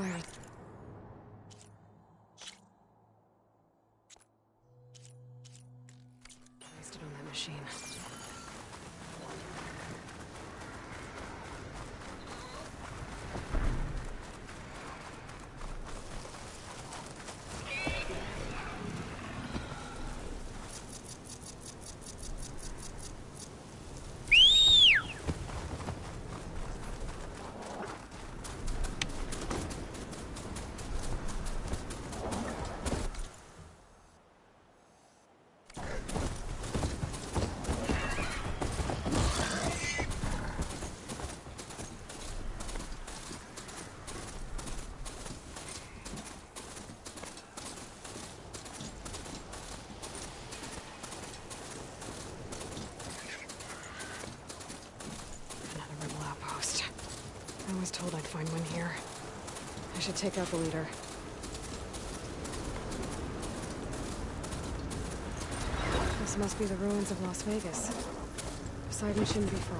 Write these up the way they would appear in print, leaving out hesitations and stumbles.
fire. Wasted on that machine. I was told I'd find one here. I should take out the leader. This must be the ruins of Las Vegas. Poseidon shouldn't be far.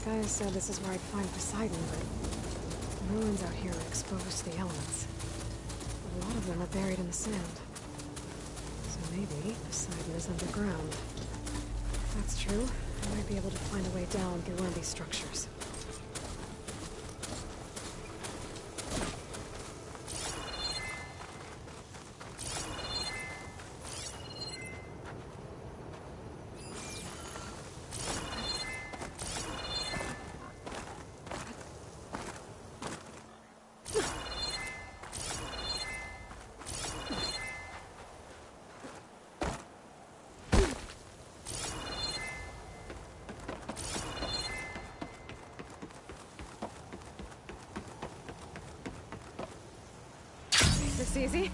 Guys said this is where I'd find Poseidon, but the ruins out here are exposed to the elements. A lot of them are buried in the sand. So maybe Poseidon is underground. If that's true, I might be able to find a way down through one of these structures. This easy?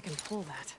think I can pull that.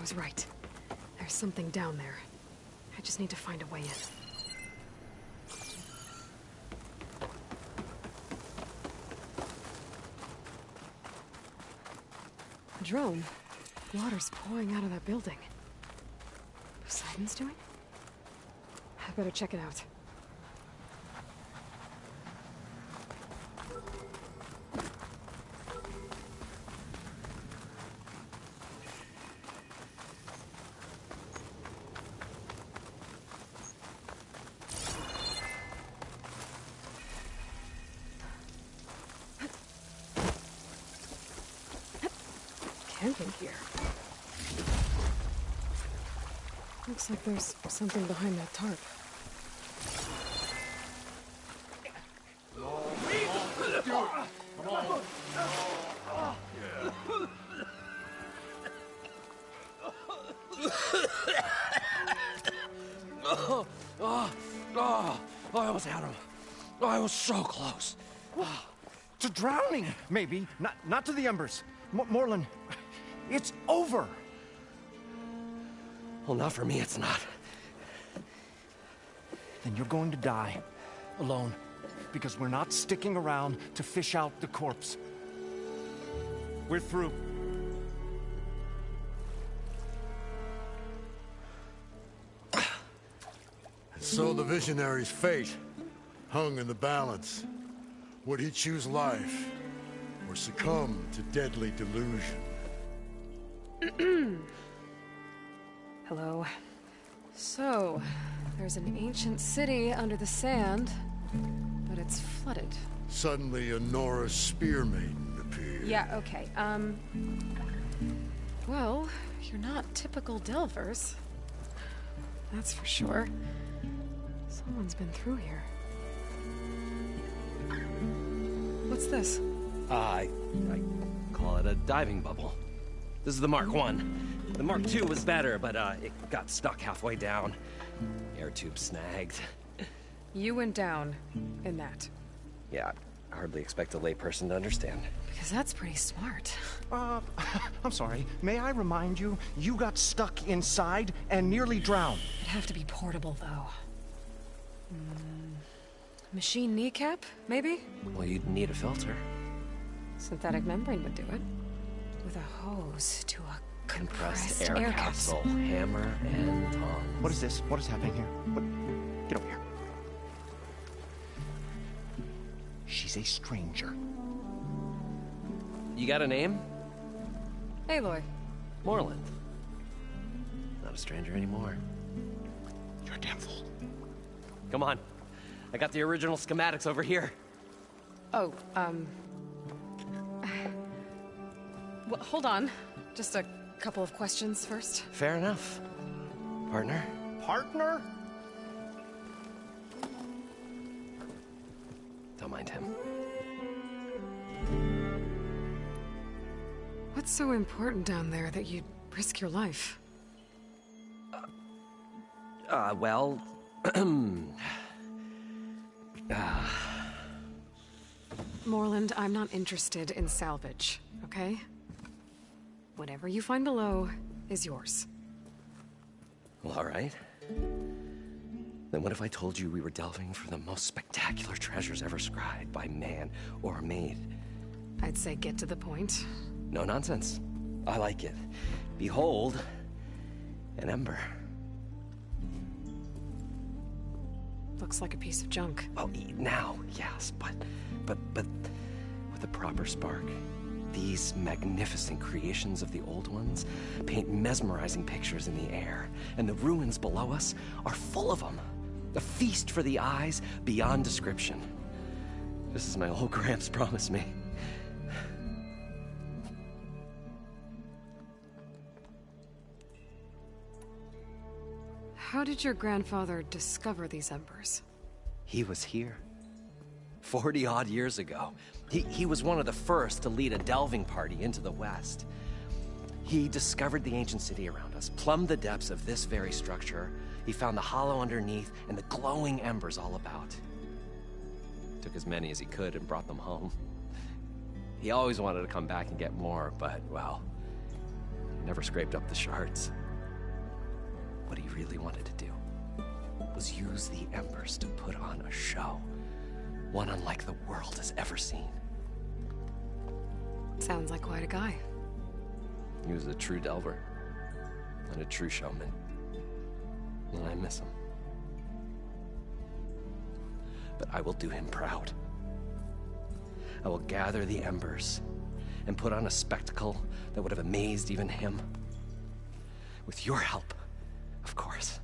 was right. There's something down there. I just need to find a way in. Drone. Water's pouring out of that building. Poseidon's doing? I better check it out. Camping here. Looks like there's something behind that tarp. I almost had him. I was so close. To drowning, maybe. Not to the embers. Morlund, it's over. Well, not for me, it's not. Then you're going to die. Alone. Because we're not sticking around to fish out the corpse. We're through. So the visionary's fate hung in the balance. Would he choose life or succumb to deadly delusion? Hello. So, there's an ancient city under the sand, but it's flooded. Suddenly a Nora spear maiden appeared. Yeah, okay, well, you're not typical Delvers. That's for sure. Someone's been through here. What's this? I call it a diving bubble. This is the Mark 1. The Mark 2 was better, but it got stuck halfway down. Air tube snagged. You went down in that. Yeah, I hardly expect a layperson to understand. Because that's pretty smart. I'm sorry. May I remind you, you got stuck inside and nearly drowned. It'd have to be portable, though. Machine kneecap, maybe? Well, you'd need a filter. Synthetic membrane would do it. With a hose to a Compressed air capsule. Hammer and tongs. What is this? What is happening here? What? Get over here. She's a stranger. You got a name? Aloy. Morlund. Not a stranger anymore. You're a damn fool. Come on. I got the original schematics over here. Oh, well, hold on. Just a couple of questions first. Fair enough. Partner? Partner? Don't mind him. What's so important down there that you'd risk your life? Well... Morlund, I'm not interested in salvage, okay? Whatever you find below is yours. Well, all right. Then what if I told you we were delving for the most spectacular treasures ever scribed by man or maid? I'd say get to the point. No nonsense. I like it. Behold, an ember. Looks like a piece of junk. Well, now, yes, but with a proper spark. These magnificent creations of the old ones paint mesmerizing pictures in the air, and the ruins below us are full of them. A feast for the eyes beyond description. Just as my old Gramps promised me. How did your grandfather discover these embers? He was here. 40-odd years ago. He was one of the first to lead a delving party into the West. He discovered the ancient city around us, plumbed the depths of this very structure. He found the hollow underneath and the glowing embers all about. Took as many as he could and brought them home. He always wanted to come back and get more, but, well, never scraped up the shards. What he really wanted to do was use the embers to put on a show, one unlike the world has ever seen. Sounds like quite a guy. He was a true delver, and a true showman. And I miss him. But I will do him proud. I will gather the embers and put on a spectacle that would have amazed even him. With your help, of course.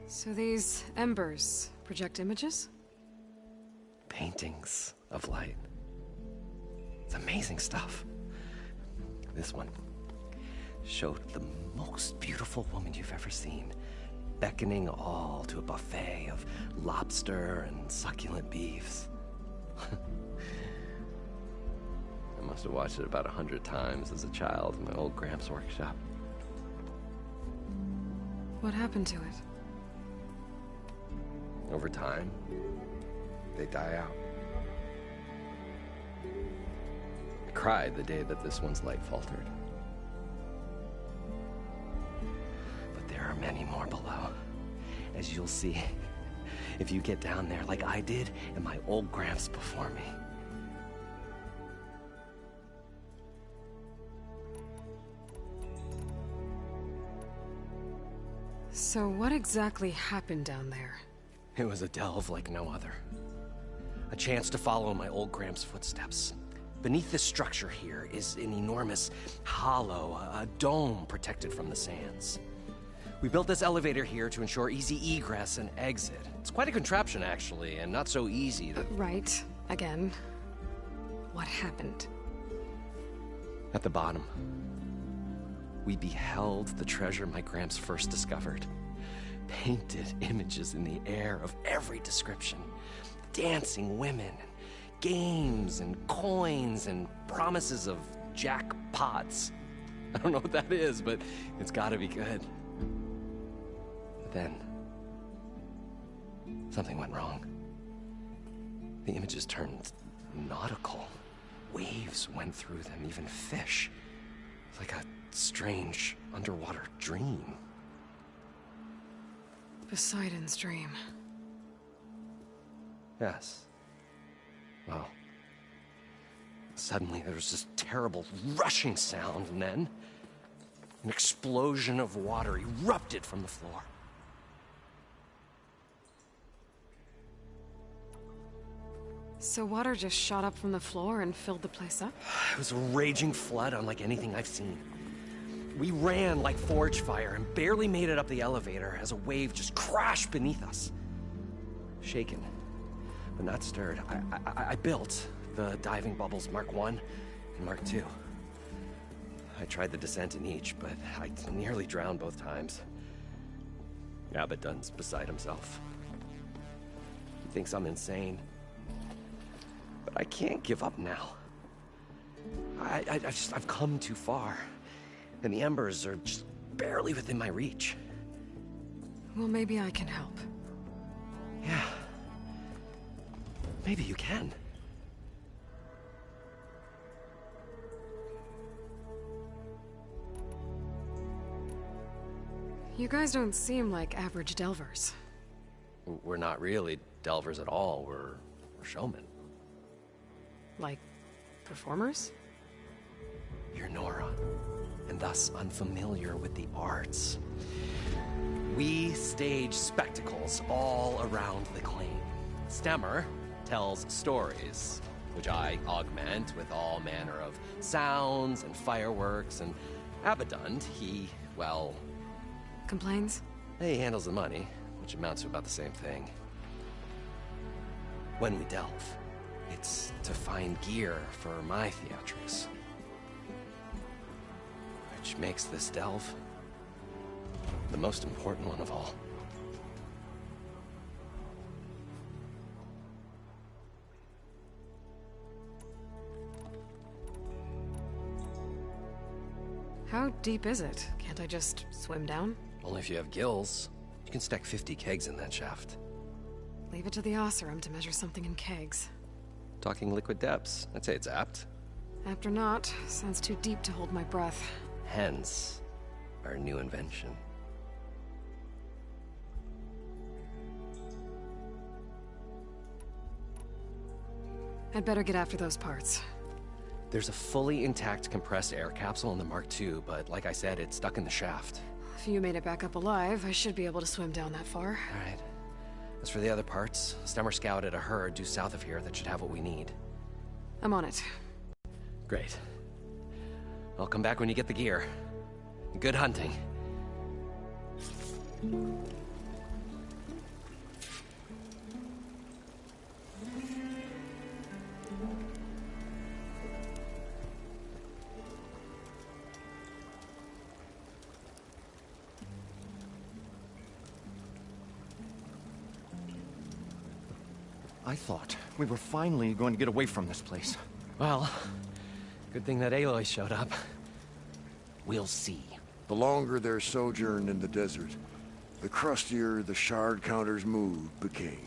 So these embers project images? Paintings of light. It's amazing stuff. This one showed the most beautiful woman you've ever seen, beckoning all to a buffet of lobster and succulent beefs. I must have watched it about 100 times as a child in my old Gramps' workshop. What happened to it? Over time, they die out. I cried the day that this one's light faltered. But there are many more below, as you'll see if you get down there like I did and my old Gramps before me. So what exactly happened down there? It was a delve like no other. A chance to follow my old Gramps' footsteps. Beneath this structure here is an enormous hollow, a dome protected from the sands. We built this elevator here to ensure easy egress and exit. It's quite a contraption, actually, and not so easy to... Right. Again. What happened? At the bottom, we beheld the treasure my Gramps first discovered. Painted images in the air of every description. Dancing women, games and coins and promises of jackpots. I don't know what that is, but it's gotta be good. But then, something went wrong. The images turned nautical. Waves went through them, even fish. It's like a strange underwater dream. Poseidon's dream. Yes. Well, suddenly there was this terrible rushing sound, and then an explosion of water erupted from the floor. So water just shot up from the floor and filled the place up? It was a raging flood unlike anything I've seen. We ran like forge fire and barely made it up the elevator as a wave just crashed beneath us. Shaken, but not stirred, I built the diving bubbles Mark I and Mark II. I tried the descent in each, but I nearly drowned both times. Abaddon's beside himself. He thinks I'm insane. But I can't give up now. I've come too far. And the embers are just barely within my reach. Well, maybe I can help. Yeah. Maybe you can. You guys don't seem like average delvers. We're not really delvers at all. We're showmen. Like, performers? You're Nora, and thus unfamiliar with the arts. We stage spectacles all around the claim. Stemmer tells stories, which I augment with all manner of sounds and fireworks, and Abaddon, he, well... Complains? He handles the money, which amounts to about the same thing. When we delve, it's to find gear for my theatrics. Which makes this delve the most important one of all. How deep is it? Can't I just swim down? Only if you have gills. You can stack 50 kegs in that shaft. Leave it to the Oseram to measure something in kegs. Talking liquid depths, I'd say it's apt. After not, sounds too deep to hold my breath. Hence, our new invention. I'd better get after those parts. There's a fully intact compressed air capsule in the Mark II, but like I said, it's stuck in the shaft. If you made it back up alive, I should be able to swim down that far. All right. As for the other parts, Stemmer scouted a herd due south of here that should have what we need. I'm on it. Great. I'll come back when you get the gear. Good hunting. I thought we were finally going to get away from this place. Well, good thing that Aloy showed up. We'll see. The longer their sojourn in the desert, the crustier the shard counter's mood became.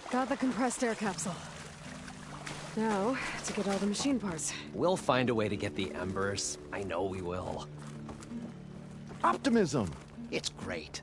Got the compressed air capsule. Now, to get all the machine parts. We'll find a way to get the embers. I know we will. Optimism! It's great.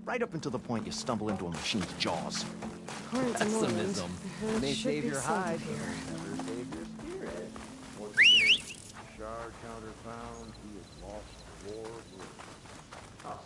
Right up until the point you stumble into a machine's jaws. According to Morland, Pessimism. the herd May should save be your safe hide. here. Never save your spirit. Once again, shard counter found, he has lost the war of words.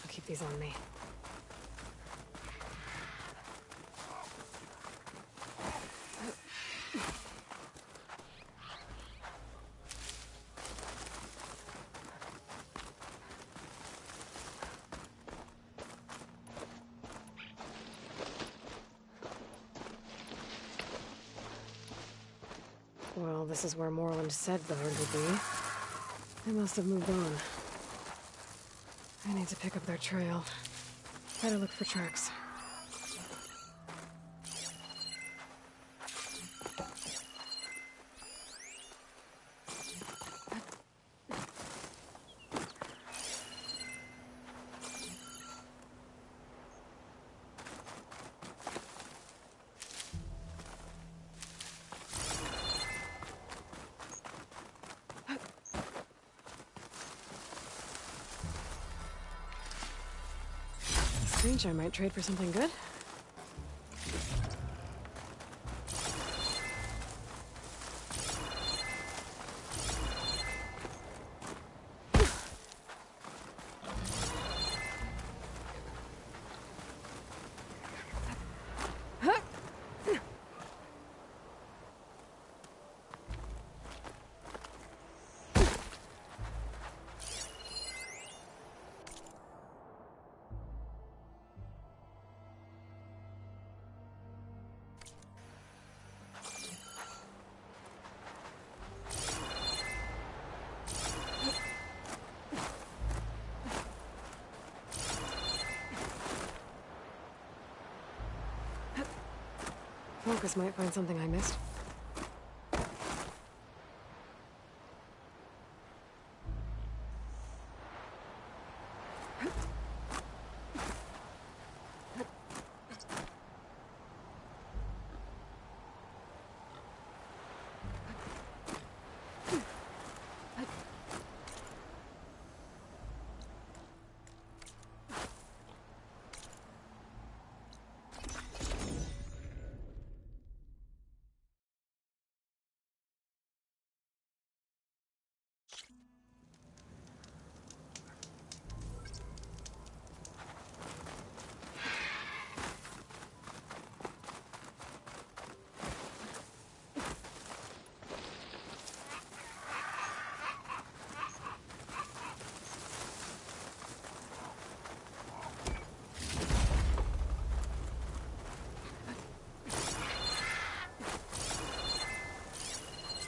I'll keep these on me. Well, this is where Morland said the herd would be. They must have moved on. I need to pick up their trail. Better look for tracks. Range I might trade for something good. Focus might find something I missed.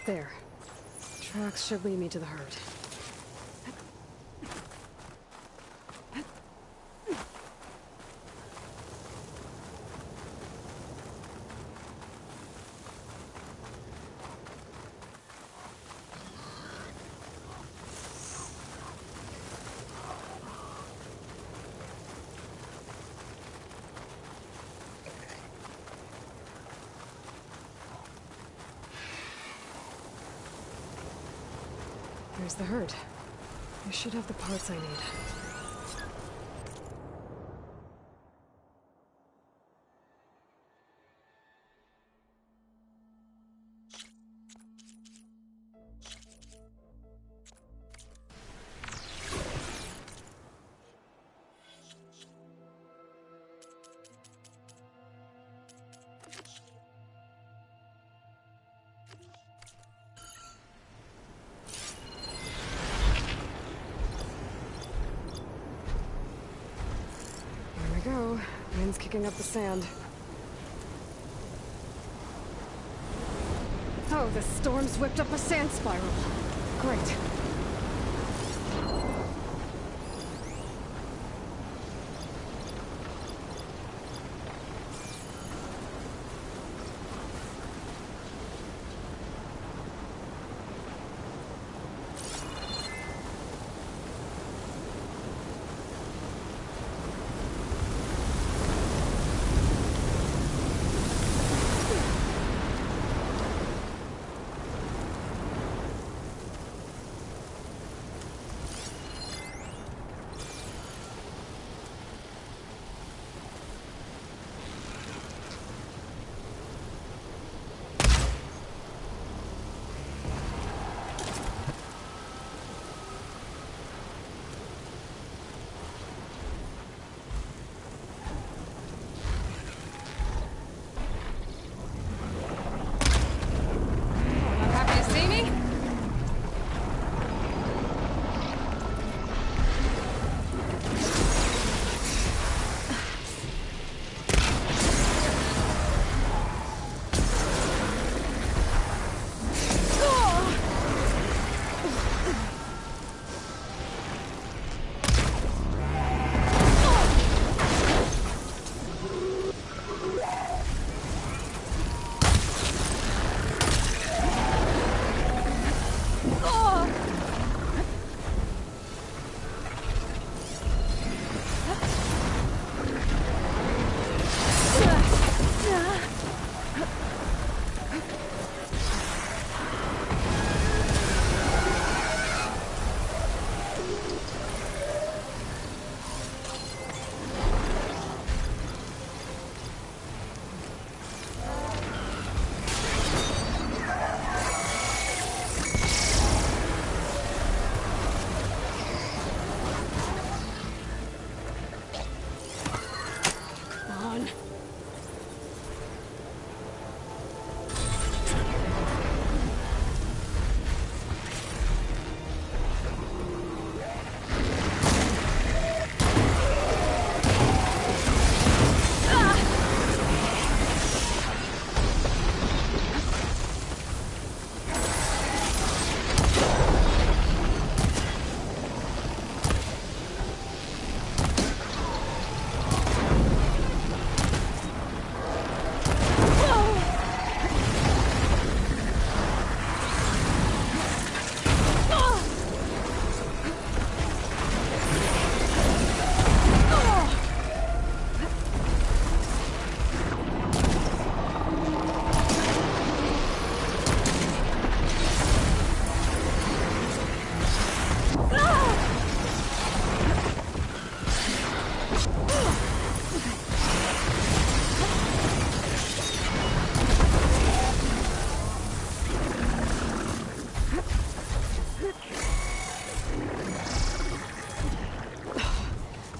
There. Tracks should lead me to the herd. There's the herd. I should have the parts I need. Go. Wind's kicking up the sand. Oh, the storm's whipped up a sand spiral. Great.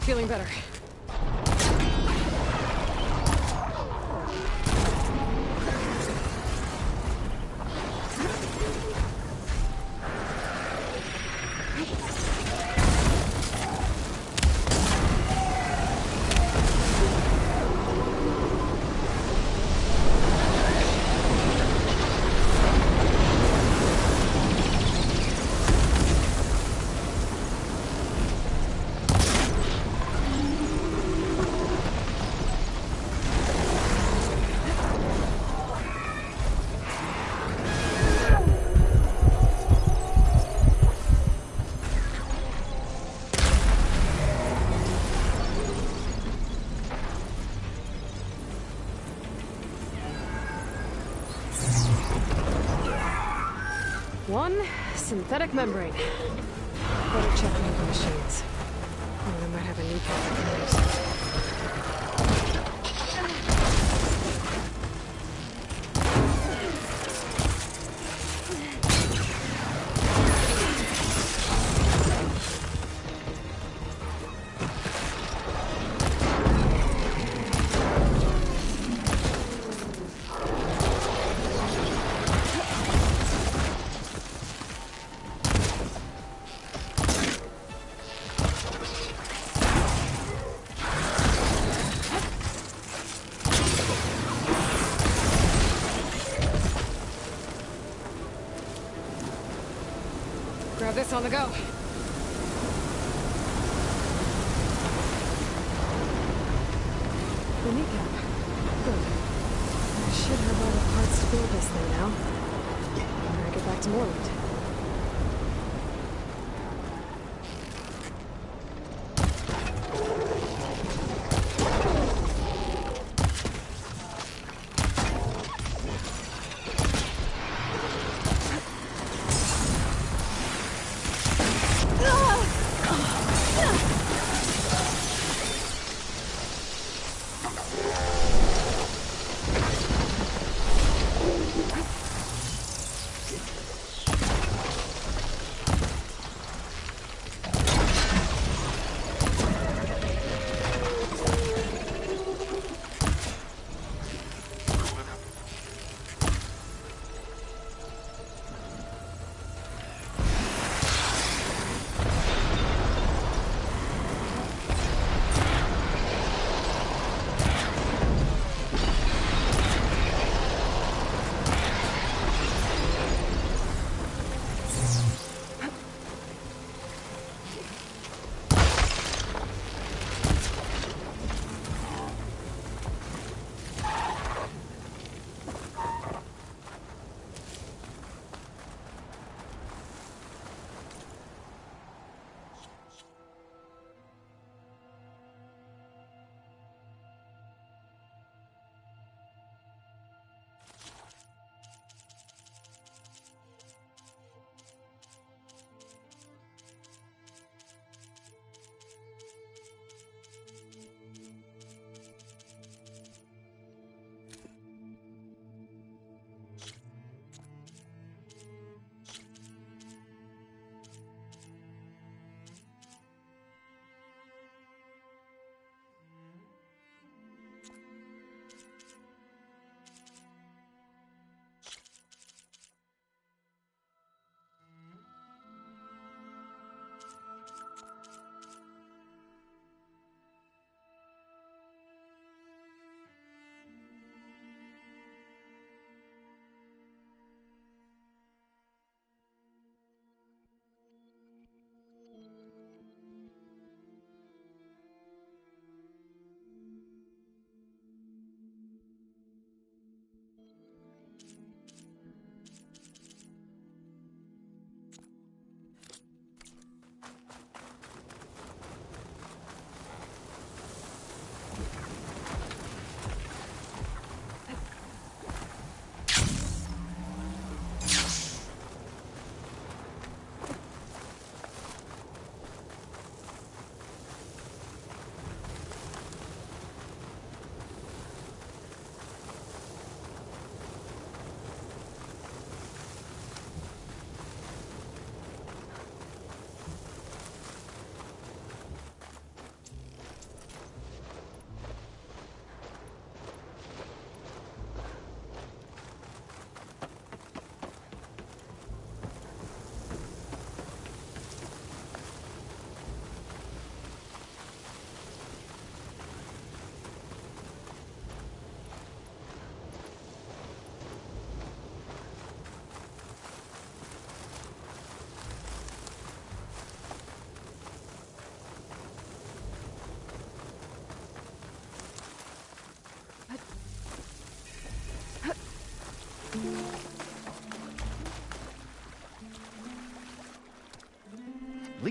Feeling better. One synthetic membrane. Better check one of the machines. Oh, I might have a new part. Grab this on the go. The kneecap. Good. I should have all the parts to build this thing now. When I get back to Morland.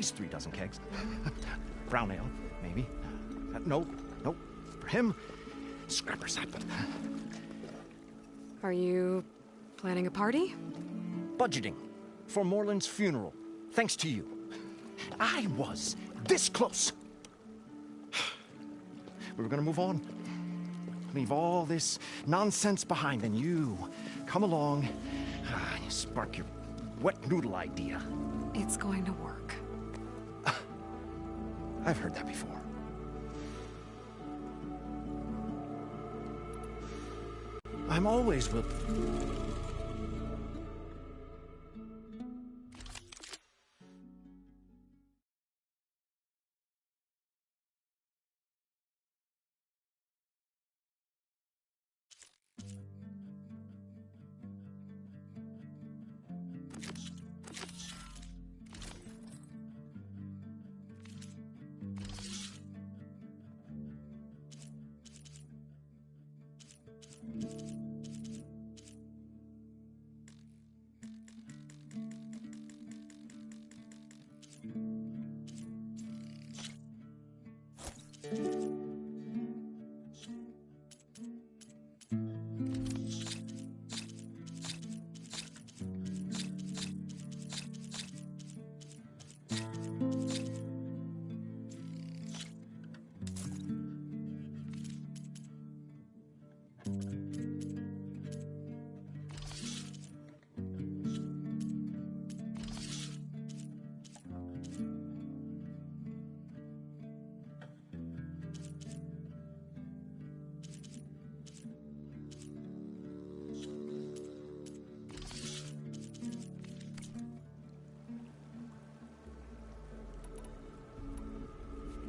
least 3 dozen kegs. Brown ale, maybe. No. For him, scrapper sap. Are you planning a party? Budgeting for Morland's funeral, thanks to you. I was this close. We were gonna move on. Leave all this nonsense behind, then you come along, you spark your wet noodle idea. It's going to work. I've heard that before. I'm always will.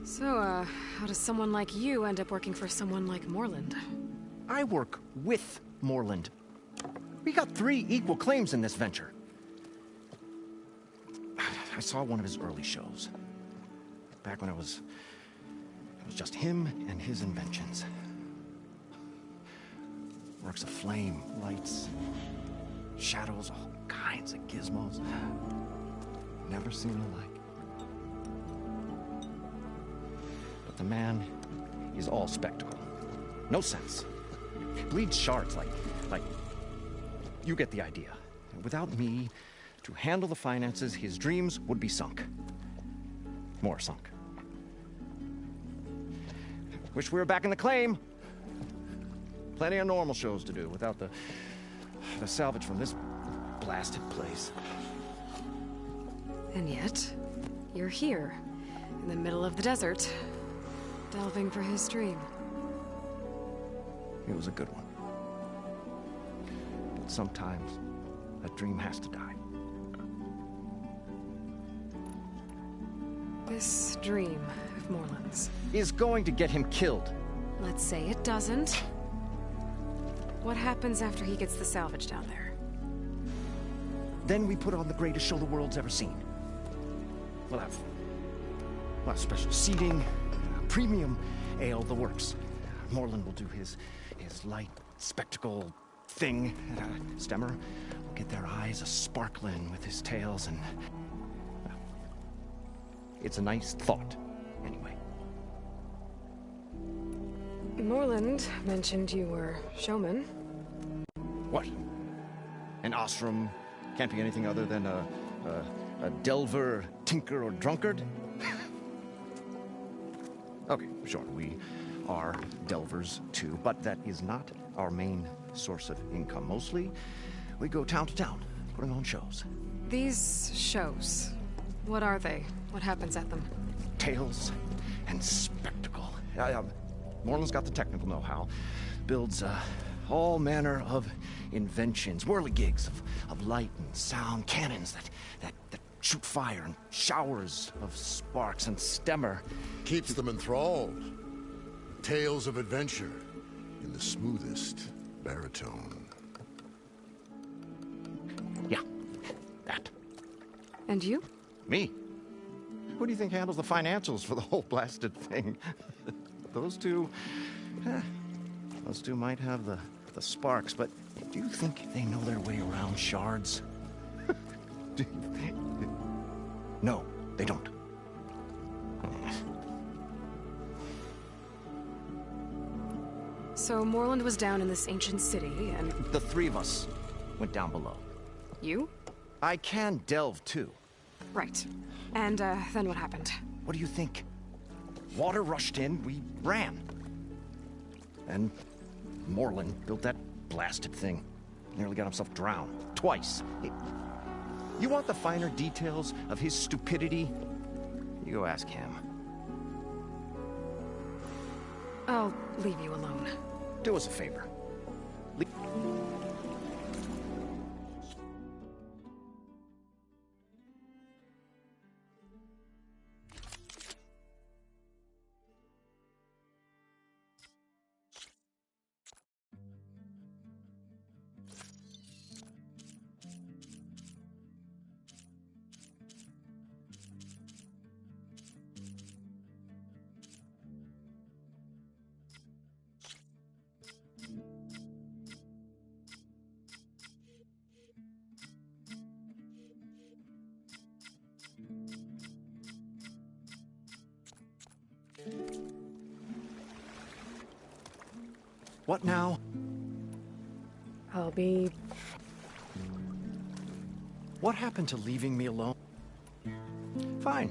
So, how does someone like you end up working for someone like Morland? I work with Morland. We got 3 equal claims in this venture. I saw one of his early shows. Back when it was just him and his inventions. Works of flame, lights, shadows, all kinds of gizmos. Never seen the like. But the man is all spectacle. No sense. Bleeds shards like... You get the idea. Without me to handle the finances, his dreams would be sunk. More sunk. Wish we were back in the claim. Plenty of normal shows to do without the salvage from this blasted place. And yet, you're here, in the middle of the desert, delving for his dream. It was a good one. But sometimes, a dream has to die. This dream of Morland's Is going to get him killed. let's say it doesn't. What happens after he gets the salvage down there? Then we put on the greatest show the world's ever seen. We'll have special seating, premium ale, the works. Morland will do his light spectacle thing. Stemmer will get their eyes a-sparkling with his tales, and... it's a nice thought, anyway. Morland mentioned you were showman. What? An Ostrom can't be anything other than a delver, tinker, or drunkard? Okay, sure, we are delvers too, but that is not our main source of income. Mostly, we go town to town, putting on shows. These shows, what are they? What happens at them? Tales and spectacle. Morland's got the technical know-how. Builds all manner of inventions, whirligigs of light and sound, cannons that shoot fire, and showers of sparks, and Stemmer Keeps them enthralled. Tales of adventure in the smoothest baritone. Yeah, that. And you? Me? Who do you think handles the financials for the whole blasted thing? Those two might have the sparks, but do you think they know their way around shards? No, they don't. So Morland was down in this ancient city, and The three of us went down below. you? I can delve, too. Right. And, then what happened? What do you think? Water rushed in, we ran. And Morland built that blasted thing. Nearly got himself drowned. Twice. You want the finer details of his stupidity? You go ask him. I'll leave you alone. Do us a favor. What now? I'll be... What happened to leaving me alone? Fine.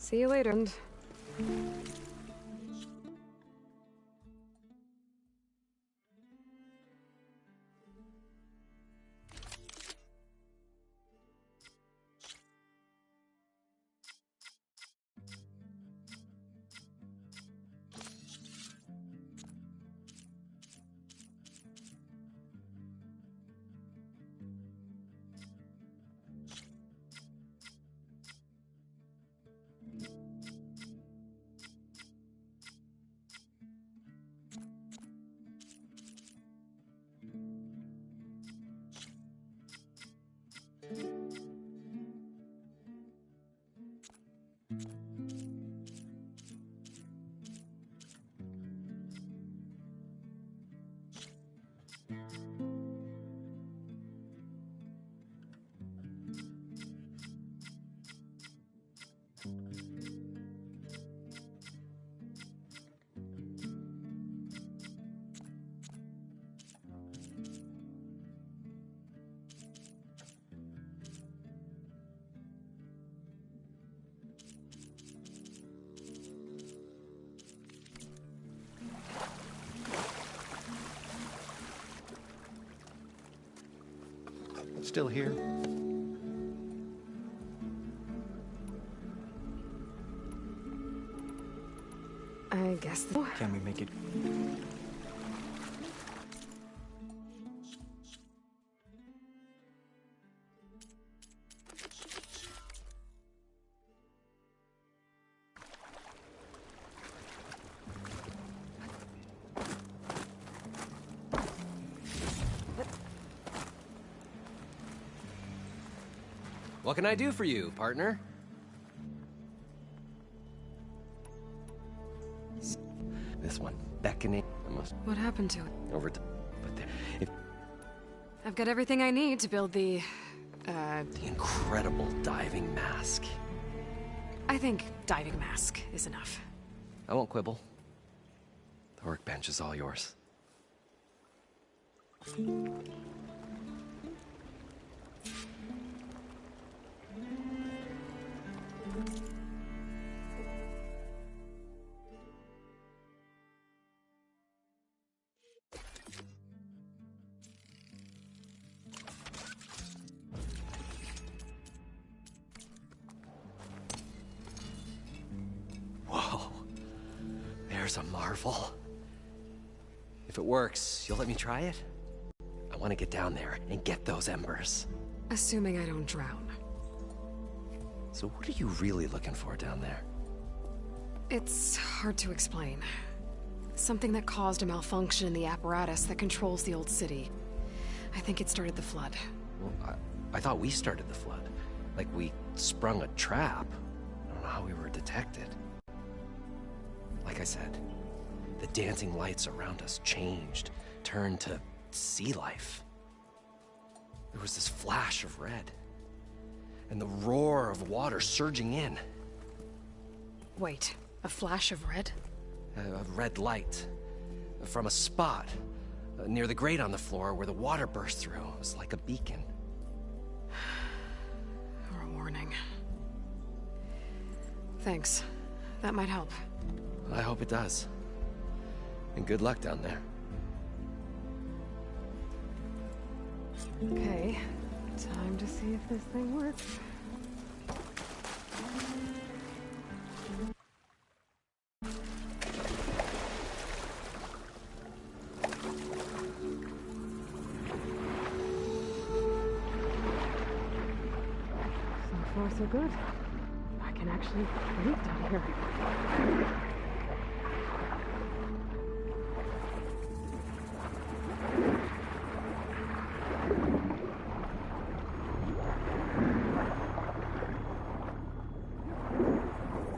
See you later, and... Still here? I guess the... Can we make it? What can I do for you, partner? This one, beckoning. I must What happened to it? over to. But there, if I've got everything I need to build the... the incredible diving mask. I think diving mask is enough. I won't quibble. The workbench is all yours. Whoa. There's a marvel. If it works, you'll let me try it? I want to get down there and get those embers. Assuming I don't drown. So what are you really looking for down there? It's hard to explain. Something that caused a malfunction in the apparatus that controls the old city. I think it started the flood. Well, I thought we started the flood. Like we sprung a trap. I don't know how we were detected. Like I said, the dancing lights around us changed, turned to sea life. There was this flash of red, and the roar of water surging in. Wait, a flash of red? A red light from a spot near the grate on the floor where the water burst through. It was like a beacon. Or a warning. Thanks. That might help. I hope it does. And good luck down there. Okay, time to see if this thing works. So far, so good. I can actually breathe down here.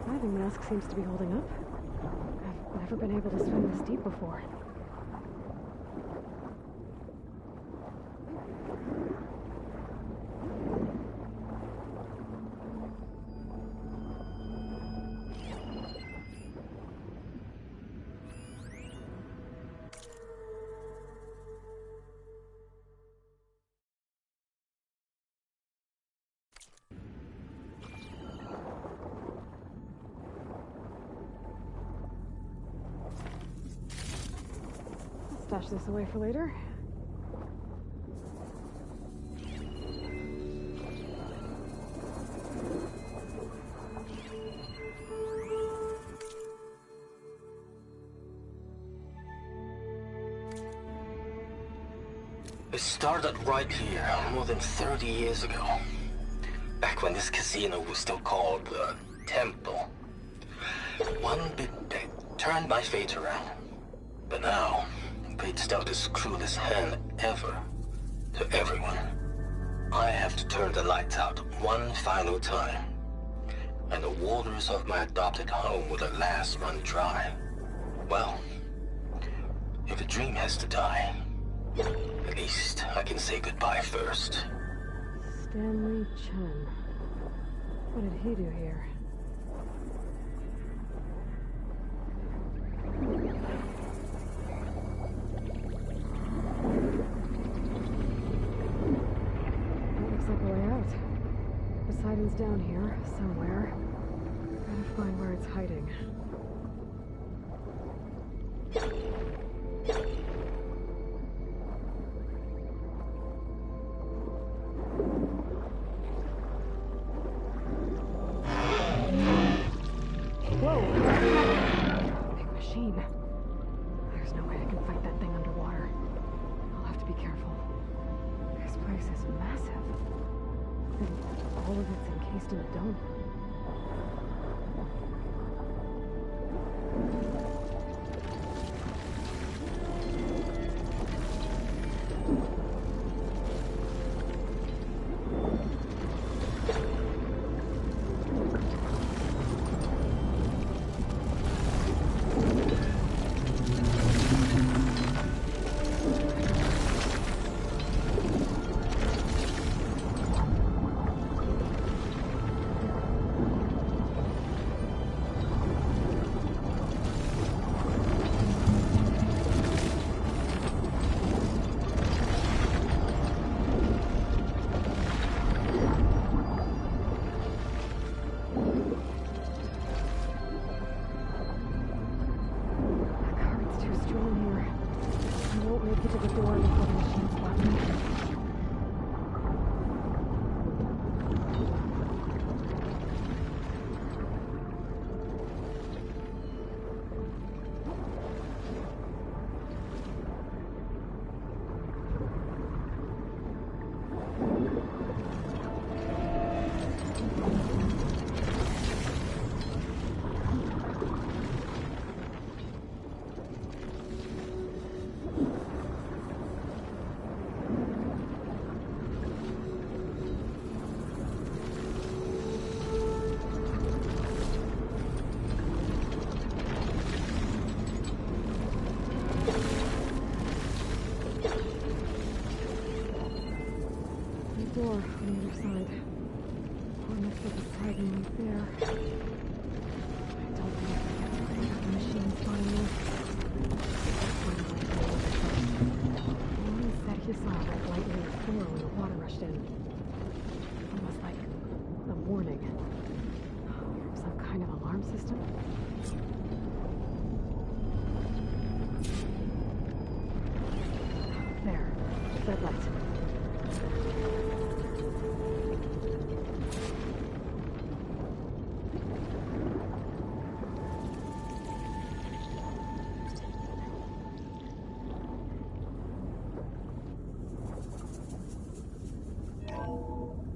Diving mask seems to be holding up. I've never been able to swim this deep before. Stash this away for later. It started right here, more than 30 years ago. Back when this casino was still called the Temple. One big bet turned my fate around. But now, fate's dealt its cruelest hand ever to everyone. I have to turn the lights out one final time. And the waters of my adopted home will at last run dry. Well, if a dream has to die, at least I can say goodbye first. Stanley Chen. What did he do here? That looks like a way out. Poseidon's down here, somewhere. Gotta find where it's hiding. Whoa! Big machine. There's no way I can fight that thing underwater. I'll have to be careful. This place is massive. And all of it's encased in a dome. system? There. Red light.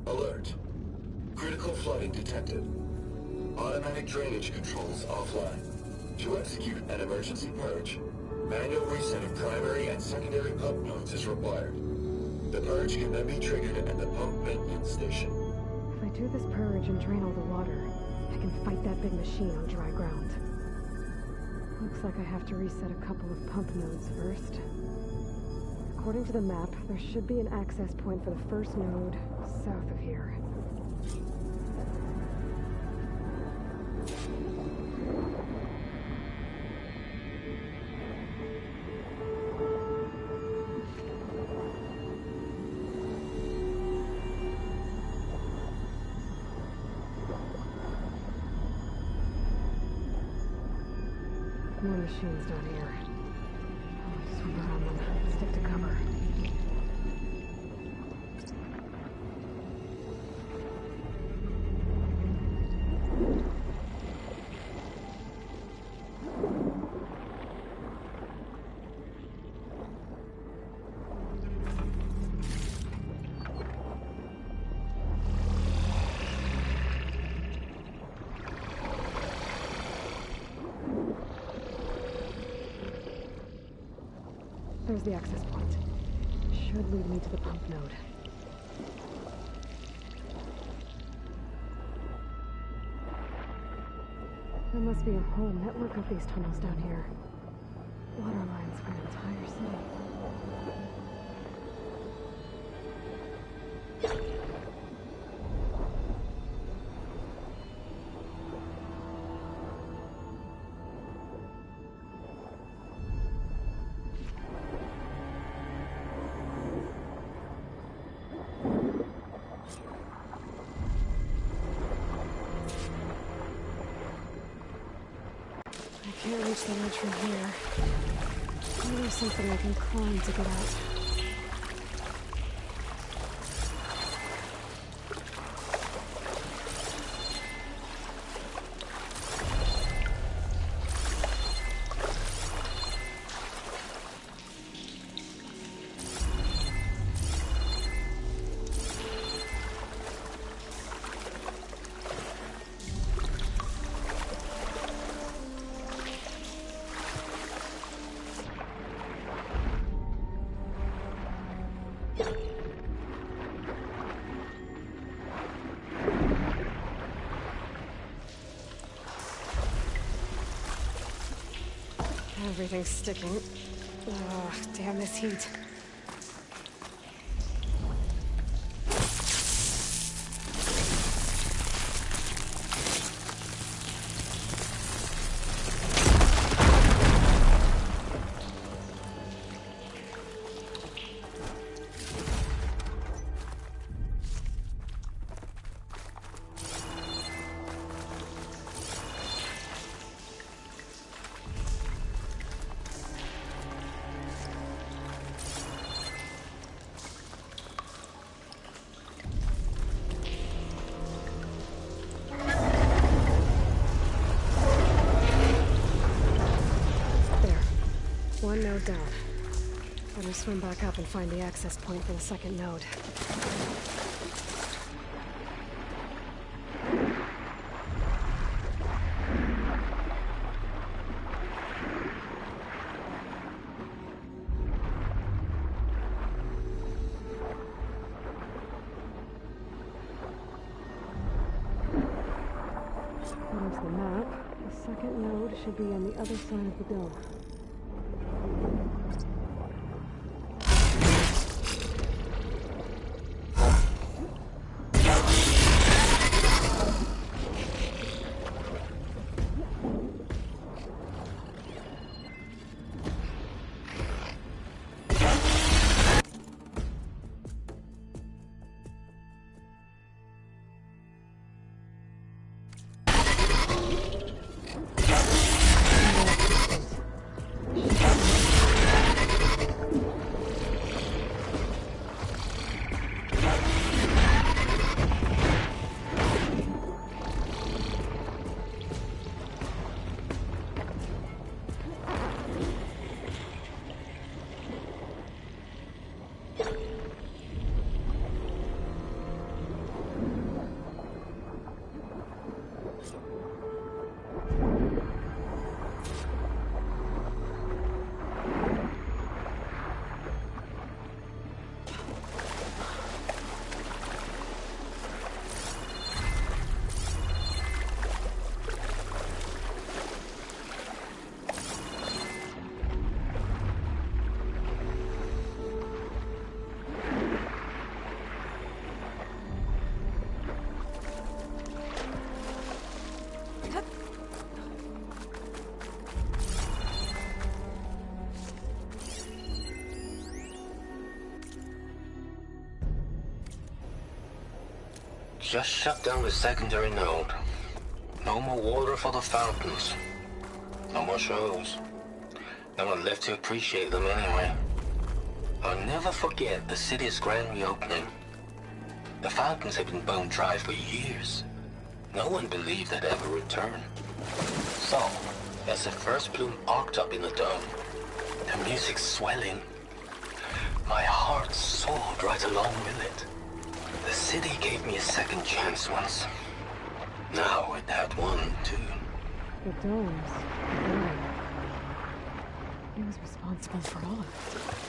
Alert. Critical flooding detected. Automatic drainage controls offline. To execute an emergency purge, manual reset of primary and secondary pump nodes is required. The purge can then be triggered at the pump maintenance station. If I do this purge and drain all the water, I can fight that big machine on dry ground. Looks like I have to reset a couple of pump nodes first. According to the map, there should be an access point for the first node south of here. More machines down here. I'll swing around them. Stick to cover. There's the access point. Should lead me to the pump node. There must be a whole network of these tunnels down here. Water lines for an entire city. I can't reach the ledge from here. Maybe there's something I can climb to get out. Everything's sticking. Ugh, damn this heat. One node down. Better swim back up and find the access point for the second node. According to the map, the second node should be on the other side of the dome. just shut down the secondary node. No more water for the fountains. No more shows. No one left to appreciate them anyway. I'll never forget the city's grand reopening. The fountains had been bone dry for years. No one believed they'd ever return. So, as the first plume arced up in the dome, the music swelling, my heart soared right along with it. The city gave me a second chance once. Now it had one, too. The domes. Yeah. He was responsible for all of it.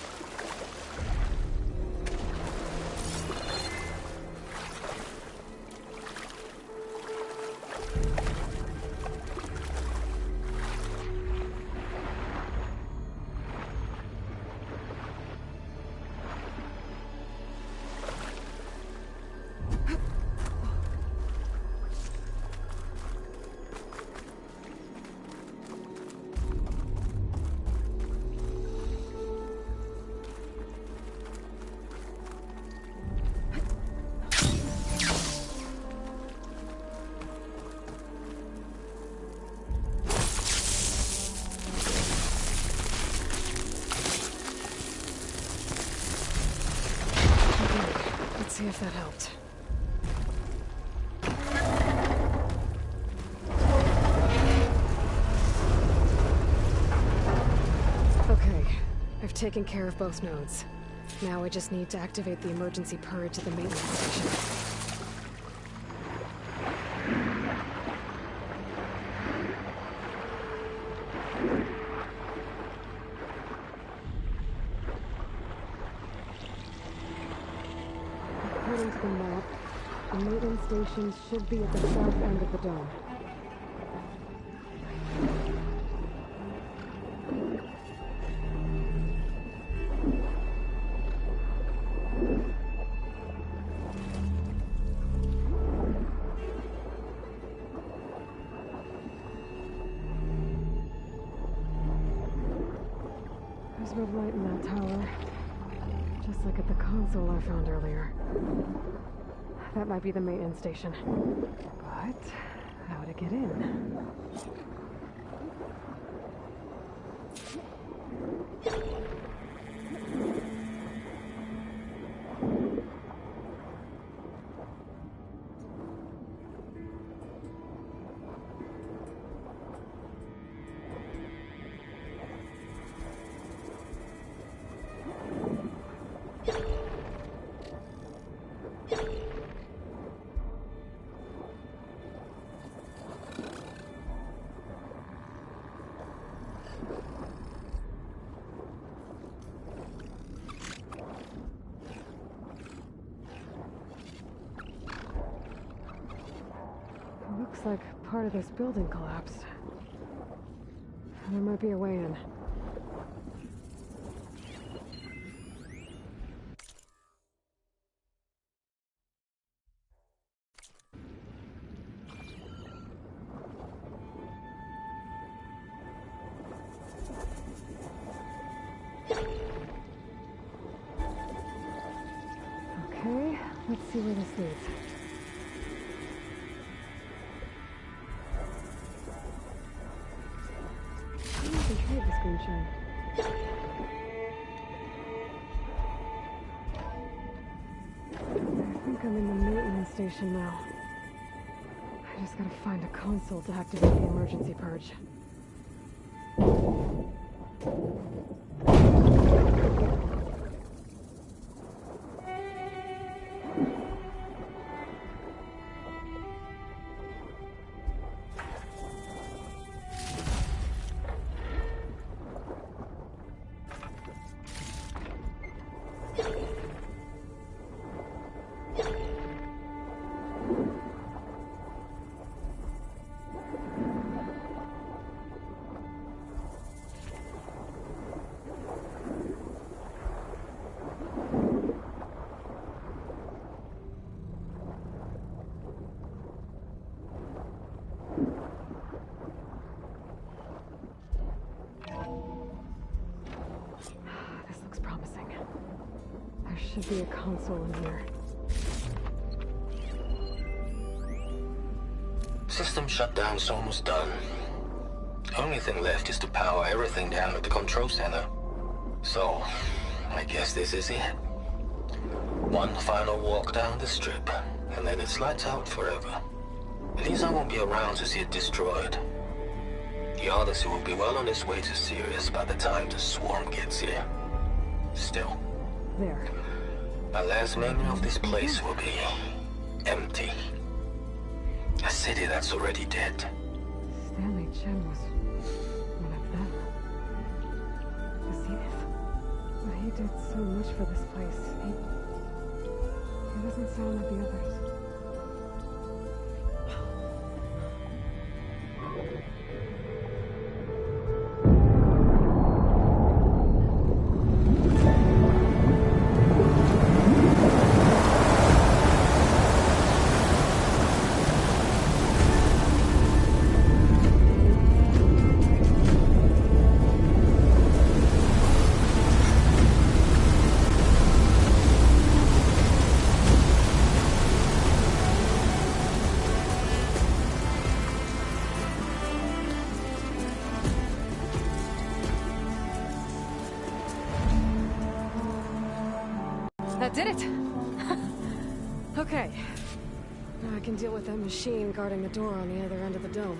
See if that helped. Okay, I've taken care of both nodes. Now I just need to activate the emergency purge at the maintenance station. According to the map, the maintenance station should be at the south end of the dome. There's red light in that tower. Just like at the console I found earlier. That might be the maintenance station. But how to get in? Looks like part of this building collapsed. There might be a way in. Okay, let's see where this leads. Concentrate the screenshot. I think I'm in the maintenance station now. I just gotta find a console to activate the emergency purge. Should be a console in here. system shutdown's almost done. Only thing left is to power everything down at the control center. So, I guess this is it. One final walk down the strip, and then it's lights out forever. At least I won't be around to see it destroyed. The Odyssey will be well on its way to Sirius by the time the swarm gets here. Still, There. my last memory of this place will be empty. A city that's already dead. Stanley Chen was one of them. You see this? He did so much for this place. He doesn't sound like the others. That did it! Okay. Now I can deal with that machine guarding the door on the other end of the dome.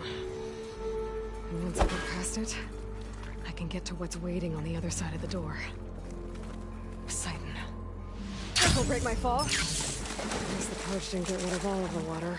And once I get past it, I can get to what's waiting on the other side of the door. Poseidon. That'll break my fall. At least the purge didn't get rid of all of the water.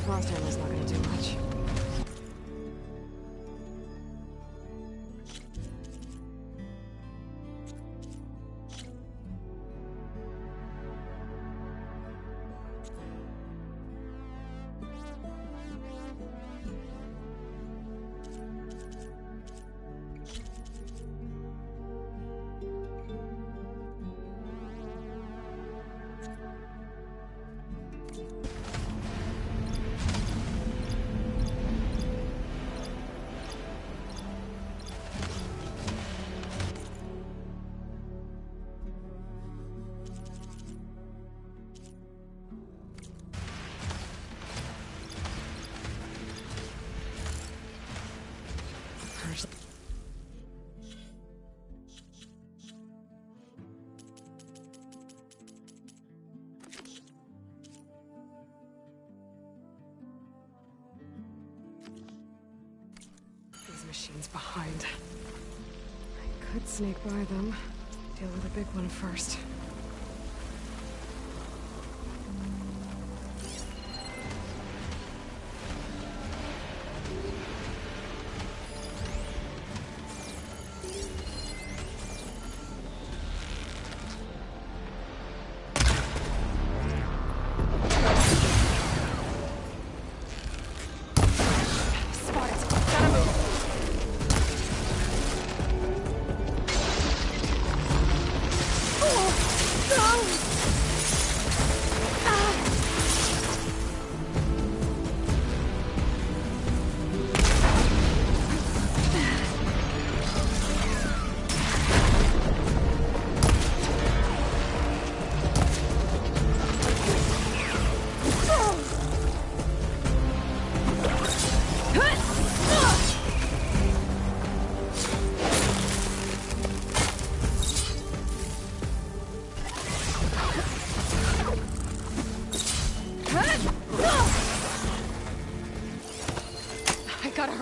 Frost Hammer's not gonna do much. These machines behind. I could sneak by them. Deal with the big one first. Oh!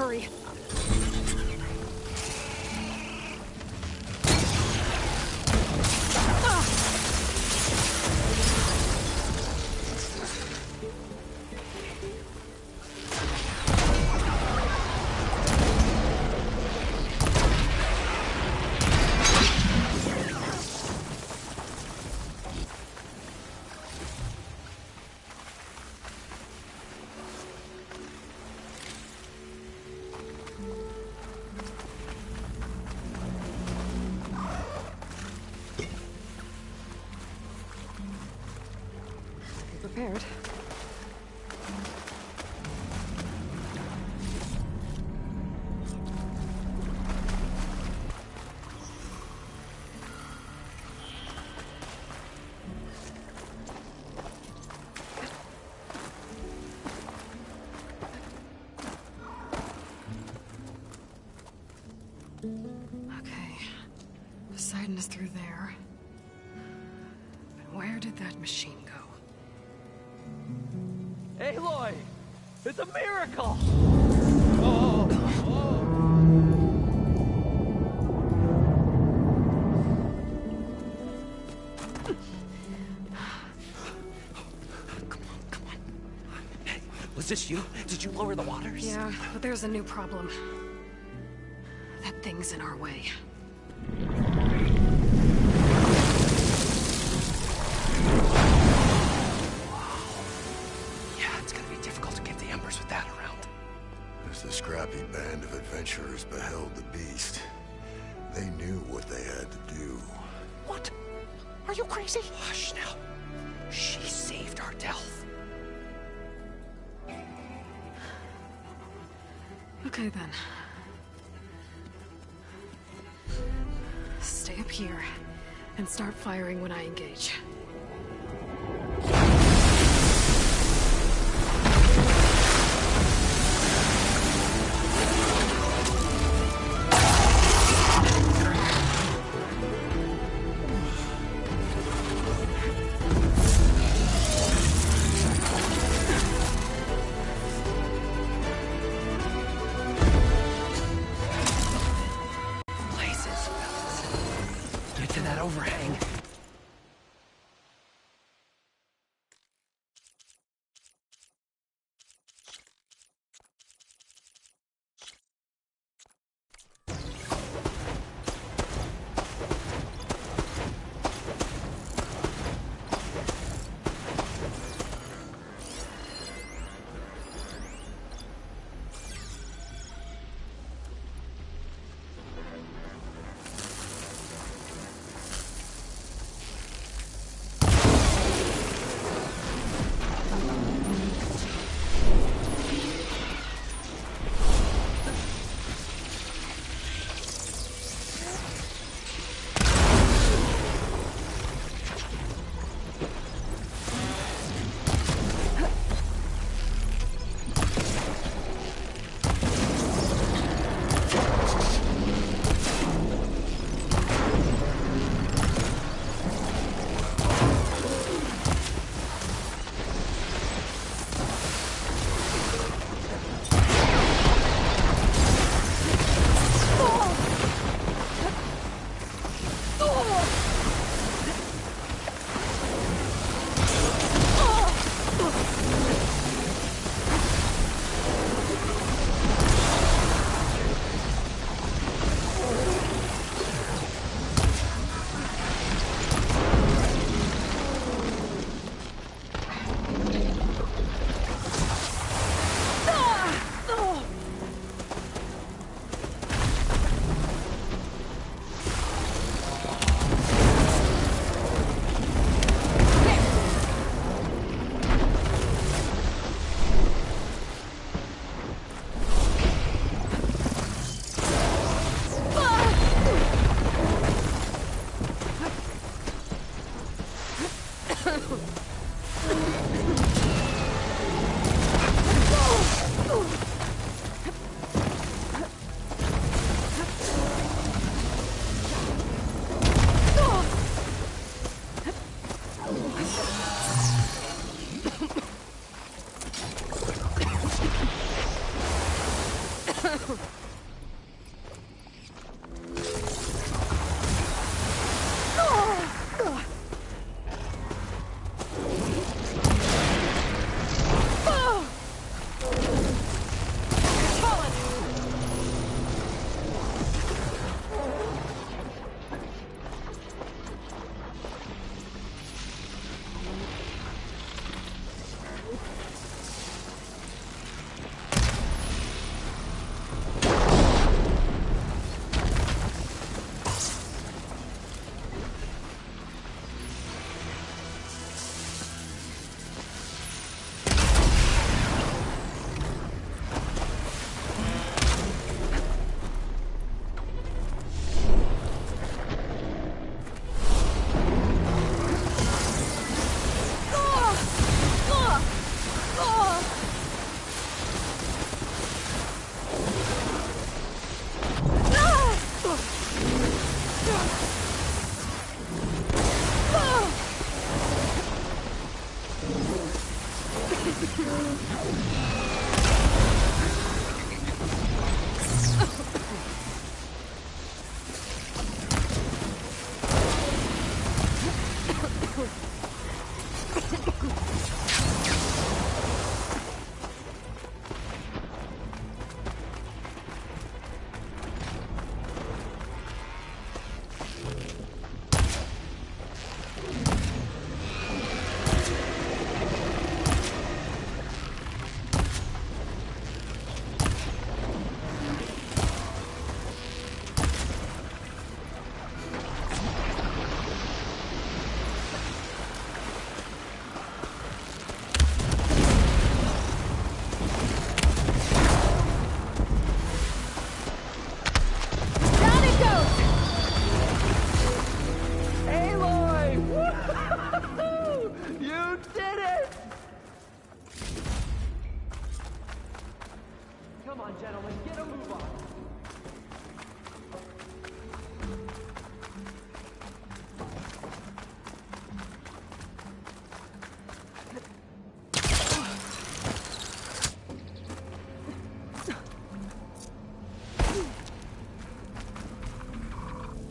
hurry. Prepared. Okay. Poseidon is through there. But where did that machine go? Aloy! It's a miracle! Come on. Hey, was this you? Did you lower the waters? Yeah, but there's a new problem. That thing's in our way. The scrappy band of adventurers beheld the beast. They knew what they had to do. What? Are you crazy? Hush now. She saved our Delph. Okay then. Stay up here and start firing when I engage. Overhang.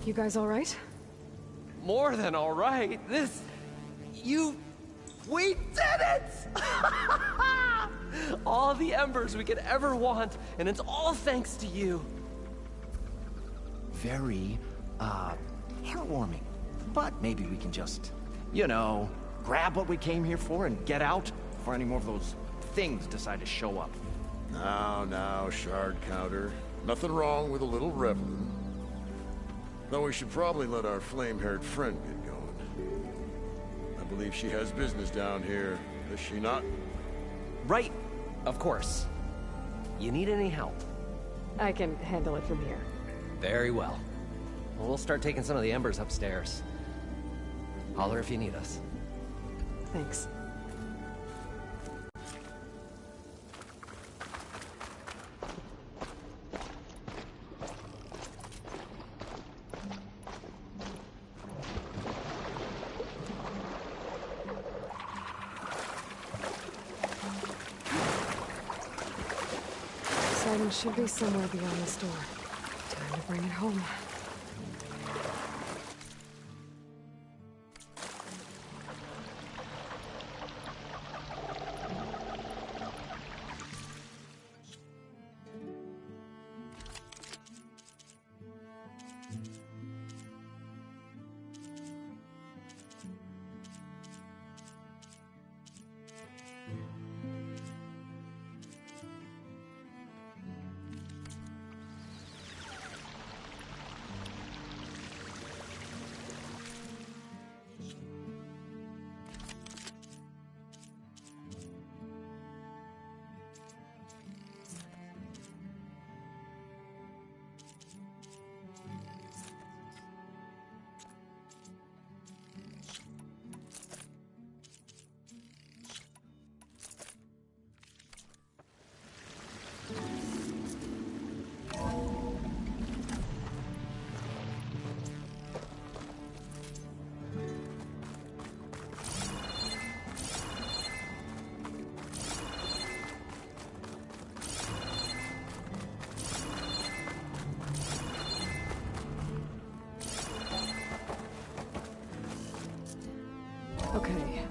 You guys all right? More than all right. We did it! All the embers we could ever want, and it's all thanks to you. Very, heartwarming. But maybe we can just, grab what we came here for and get out before any more of those things decide to show up. Now, shard counter. Nothing wrong with a little reveling. Though we should probably let our flame-haired friend get going. I believe she has business down here, does she not? Right, of course. You need any help? I can handle it from here. Very well. We'll start taking some of the embers upstairs. Holler if you need us. Thanks. Poseidon should be somewhere beyond this door. Time to bring it home. Okay.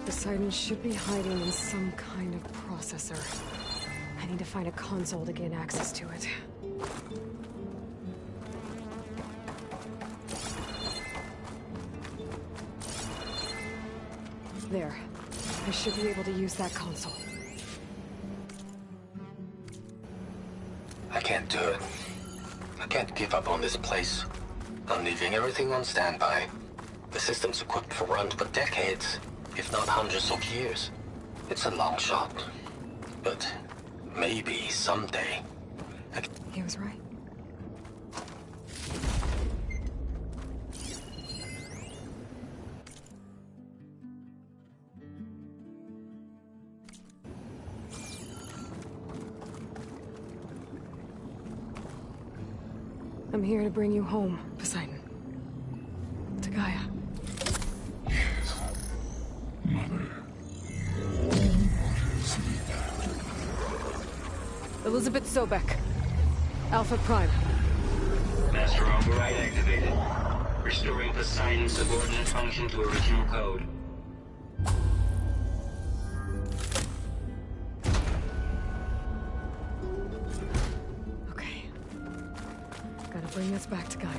Poseidon should be hiding in some kind of processor. I need to find a console to gain access to it. There. I should be able to use that console. I can't do it. I can't give up on this place. I'm leaving everything on standby. The system's equipped for runs for decades, if not hundreds of years. It's a long shot. But maybe someday... He was right. I'm here to bring you home, Poseidon. To Gaia. Elizabeth Sobek. Alpha Prime. Master override activated. Restoring Poseidon's subordinate function to original code. Okay. Gotta bring this back to Gaia.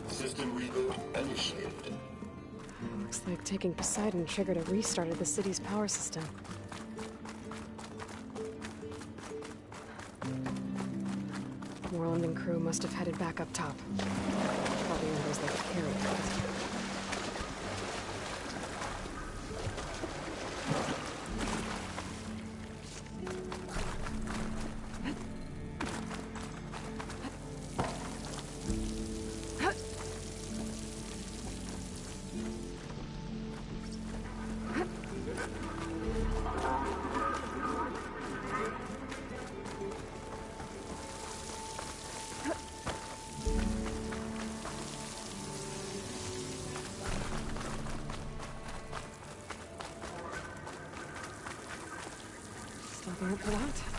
System reboot initiated. Looks like taking Poseidon triggered a restart of the city's power system. Moreland and crew must have headed back up top. Probably knows they could carry it. Stopping up for that?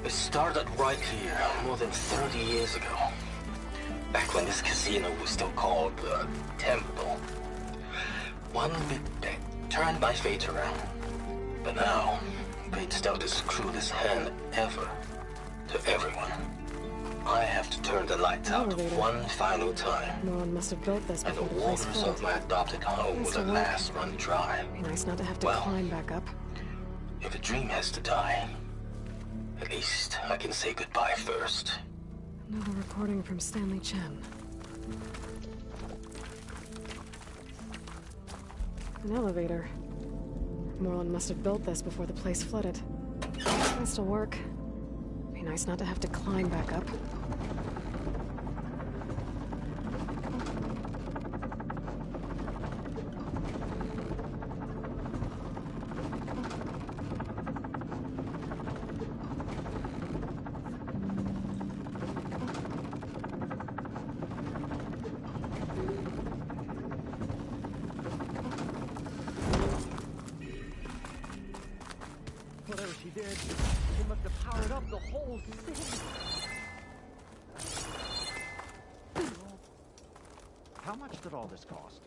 It started right here, more than 30 years ago. Back when this casino was still called the Temple. One big bet turned my fate around. But now, fate's dealt his cruelest hand ever to everyone. I have to turn the lights out one final time. Moreland must have built this And the before the place waters flooded. of my adopted home will at last run dry. Be nice not to have to Well, climb back up. If a dream has to die, at least I can say goodbye first. Another recording from Stanley Chen. An elevator. Moreland must have built this before the place flooded. Can still work. Be nice not to have to climb back up. Whatever she did, she must have powered up the whole city. How much did all this cost?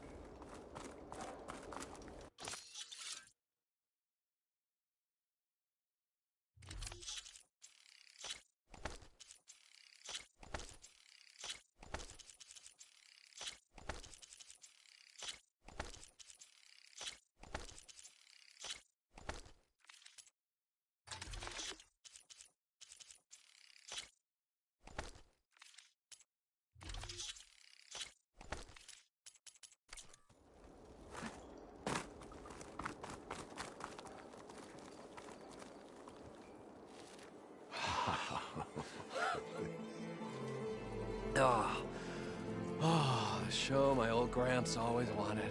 show my old Gramps always wanted.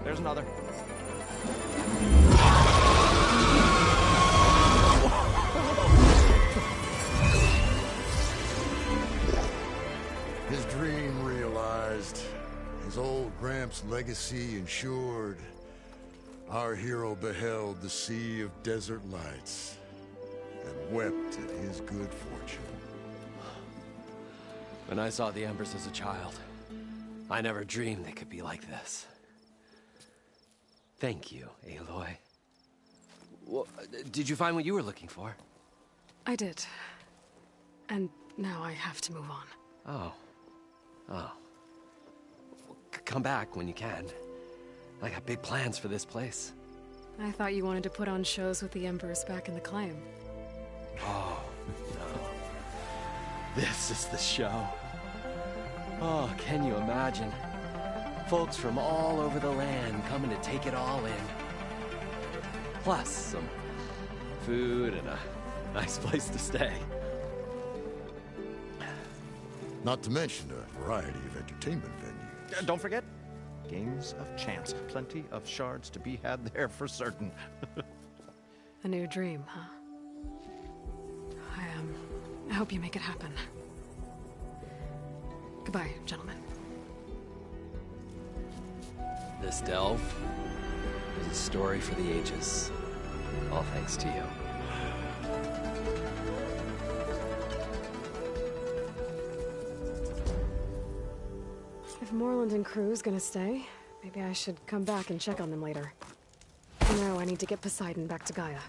There's another. His dream realized. His old Gramps' legacy ensured. Our hero beheld the sea of desert lights and wept at his good fortune. When I saw the Embers as a child, I never dreamed they could be like this. Thank you, Aloy. Well, did you find what you were looking for? I did. And now I have to move on. Oh. Oh. Well, come back when you can. I got big plans for this place. I thought you wanted to put on shows with the Embers back in the Claim. Oh, no. This is the show. Oh, can you imagine? Folks from all over the land coming to take it all in. Plus some food and a nice place to stay. Not to mention a variety of entertainment venues. Don't forget, games of chance. Plenty of shards to be had there for certain. A new dream, huh? I hope you make it happen. Goodbye, gentlemen. This delve is a story for the ages. All thanks to you. If Morland and crew's gonna stay, maybe I should come back and check on them later. For now, I need to get Poseidon back to Gaia.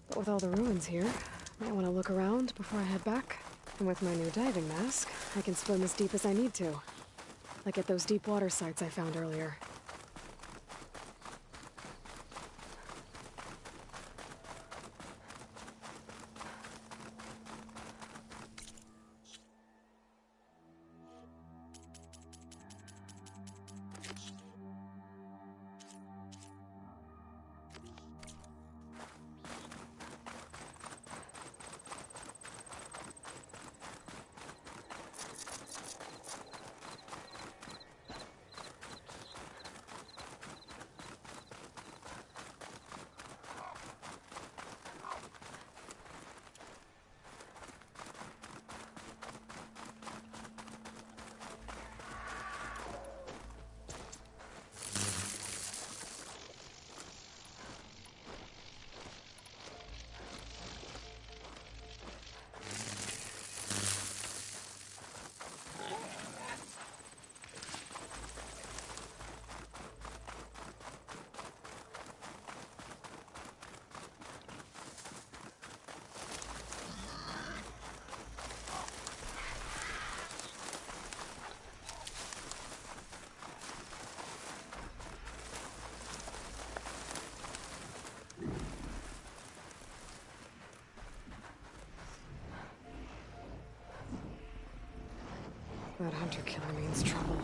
But with all the ruins here, I might want to look around before I head back. And with my new diving mask, I can swim as deep as I need to. Like at those deep water sites I found earlier. That hunter killer means trouble.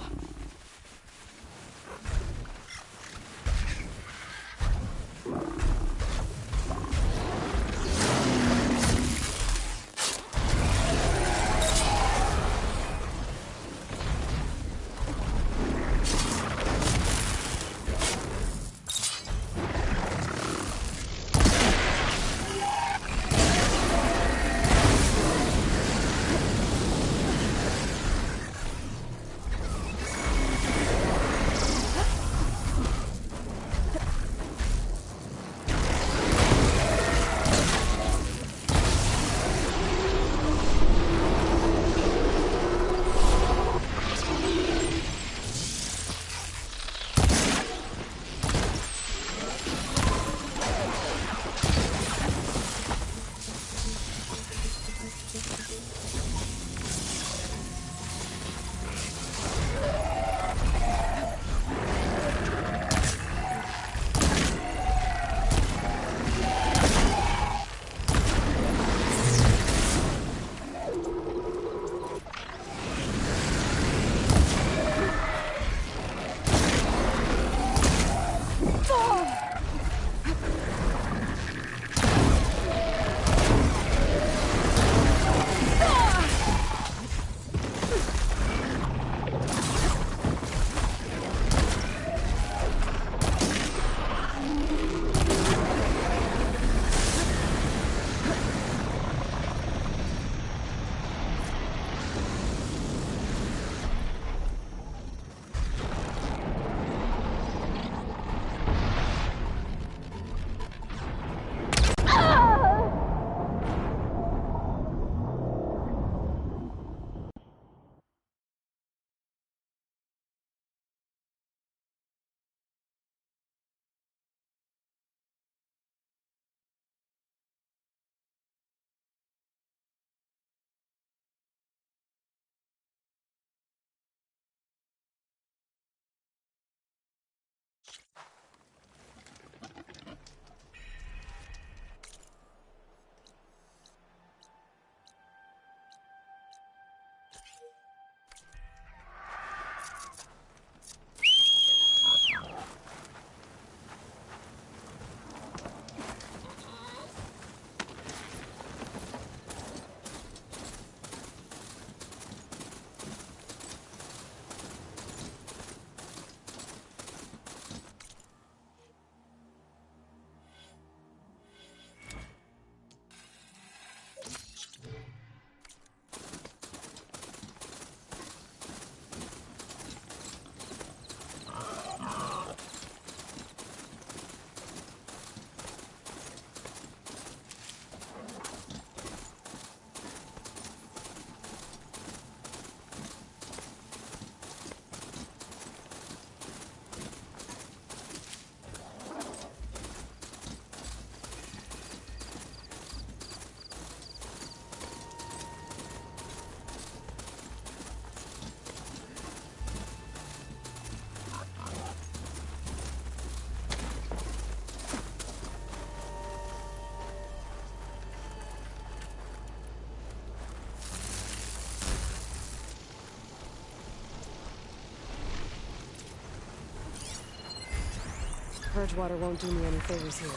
Purge water won't do me any favors here.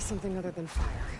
something other than fire.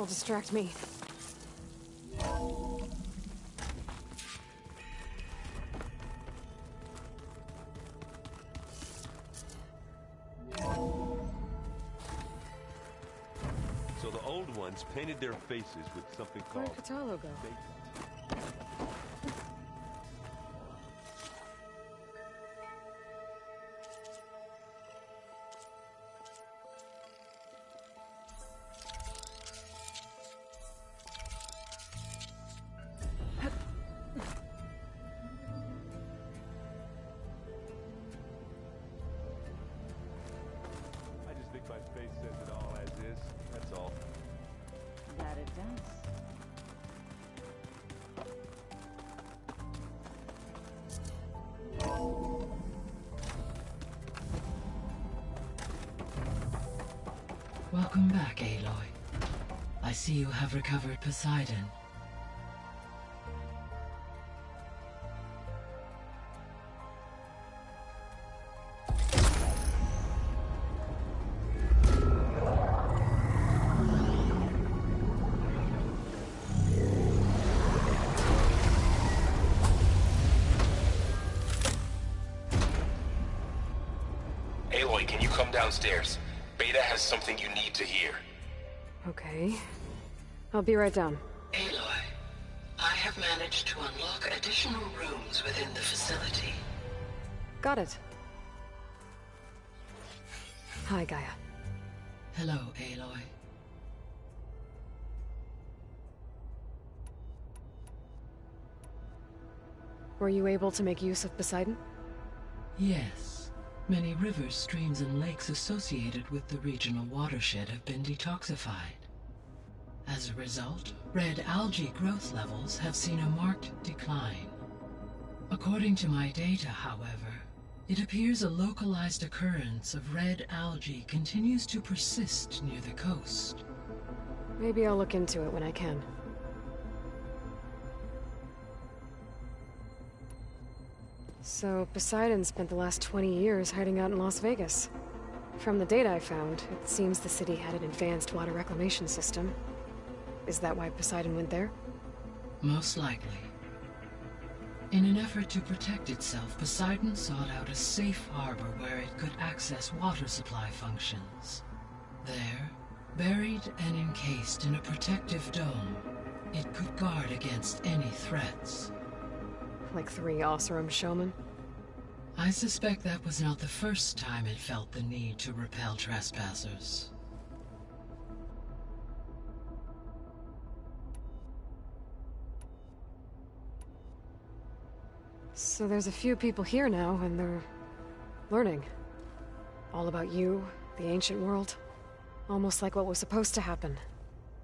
I'll distract me. So the old ones painted their faces with something Where'd called... Kotallo go? I just think my face says it all as is, that's all. That it does. Welcome back, Aloy. I see you have recovered Poseidon. Aloy, can you come downstairs? Beta has something you need to hear. Okay. I'll be right down. Aloy, I have managed to unlock additional rooms within the facility. Got it. Hi, Gaia. Hello, Aloy. Were you able to make use of Poseidon? Yes. Many rivers, streams, and lakes associated with the regional watershed have been detoxified. As a result, red algae growth levels have seen a marked decline. According to my data, however, it appears a localized occurrence of red algae continues to persist near the coast. Maybe I'll look into it when I can. So, Poseidon spent the last 20 years hiding out in Las Vegas. From the data I found, it seems the city had an advanced water reclamation system. Is that why Poseidon went there? Most likely. In an effort to protect itself, Poseidon sought out a safe harbor where it could access water supply functions. There, buried and encased in a protective dome, it could guard against any threats. Like 3 Oseram showmen? I suspect that was not the first time it felt the need to repel trespassers. So there's a few people here now, and they're learning. All about you, the ancient world. Almost like what was supposed to happen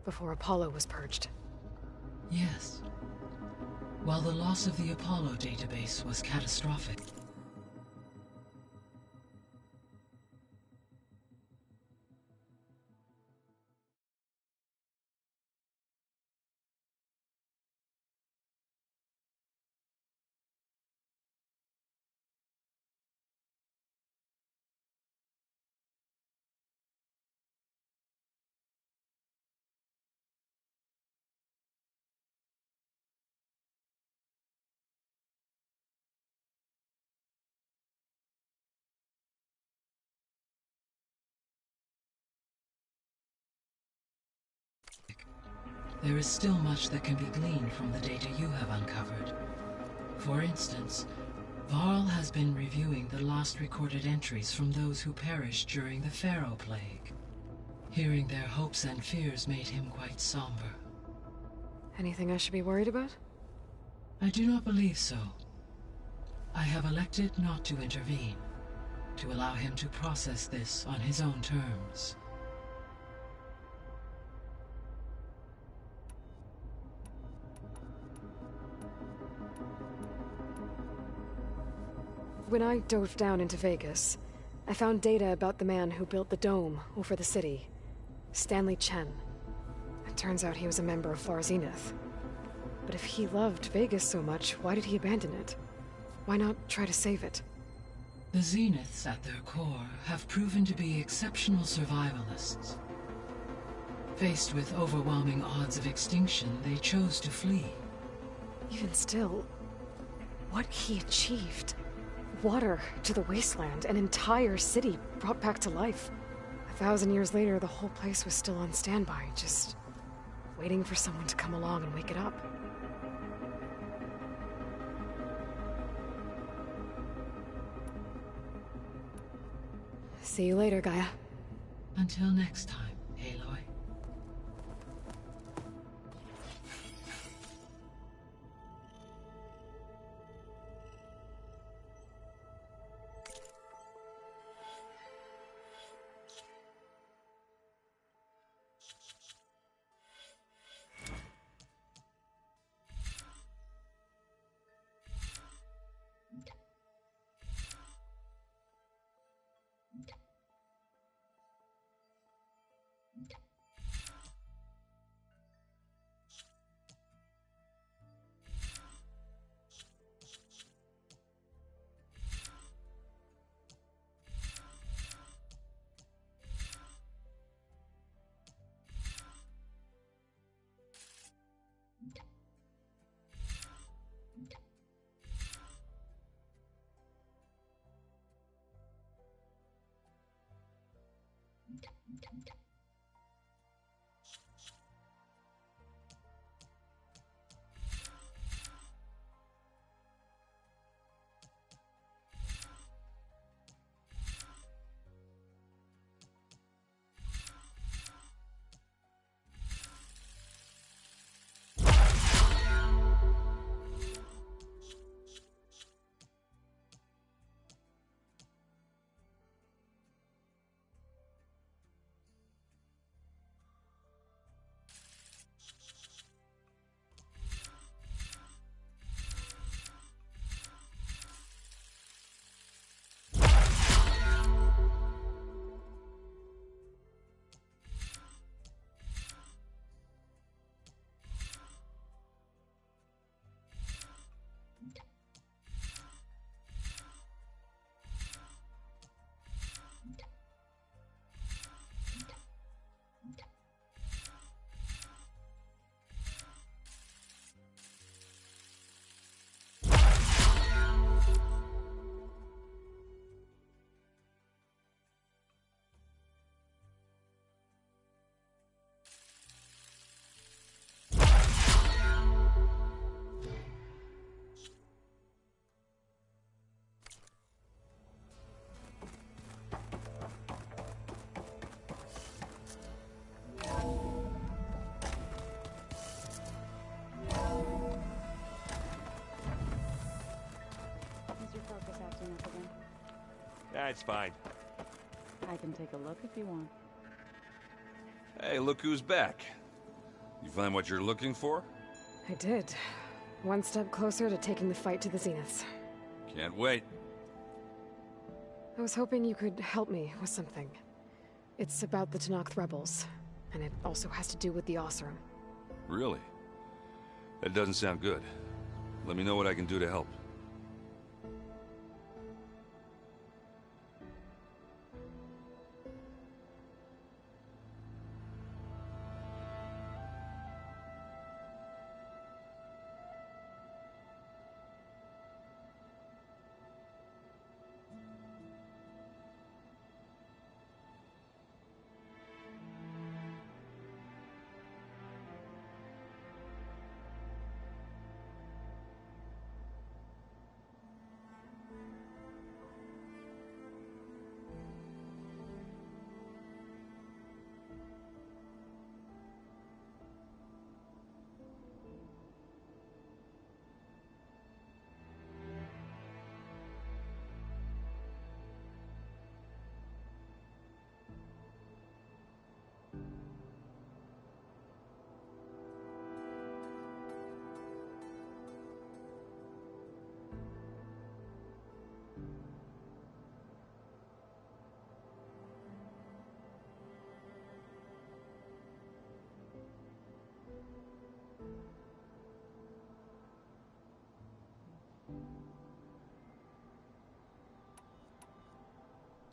before Apollo was purged. Yes. While the loss of the Apollo database was catastrophic, there is still much that can be gleaned from the data you have uncovered. For instance, Varl has been reviewing the last recorded entries from those who perished during the Pharaoh Plague. Hearing their hopes and fears made him quite somber. Anything I should be worried about? I do not believe so. I have elected not to intervene, to allow him to process this on his own terms. When I dove down into Vegas, I found data about the man who built the dome over the city, Stanley Chen. It turns out he was a member of Far Zenith. But if he loved Vegas so much, why did he abandon it? Why not try to save it? The Zeniths, at their core, have proven to be exceptional survivalists. Faced with overwhelming odds of extinction, they chose to flee. Even still, what he achieved. Water to the wasteland, an entire city brought back to life. 1,000 years later, the whole place was still on standby, just waiting for someone to come along and wake it up. See you later, Gaia. Until next time, Aloy. That's fine. I can take a look if you want. Hey, look who's back. You find what you're looking for? I did. One step closer to taking the fight to the Zeniths. Can't wait. I was hoping you could help me with something. It's about the Tenakth rebels, and it also has to do with the Oseram. Really? That doesn't sound good. Let me know what I can do to help.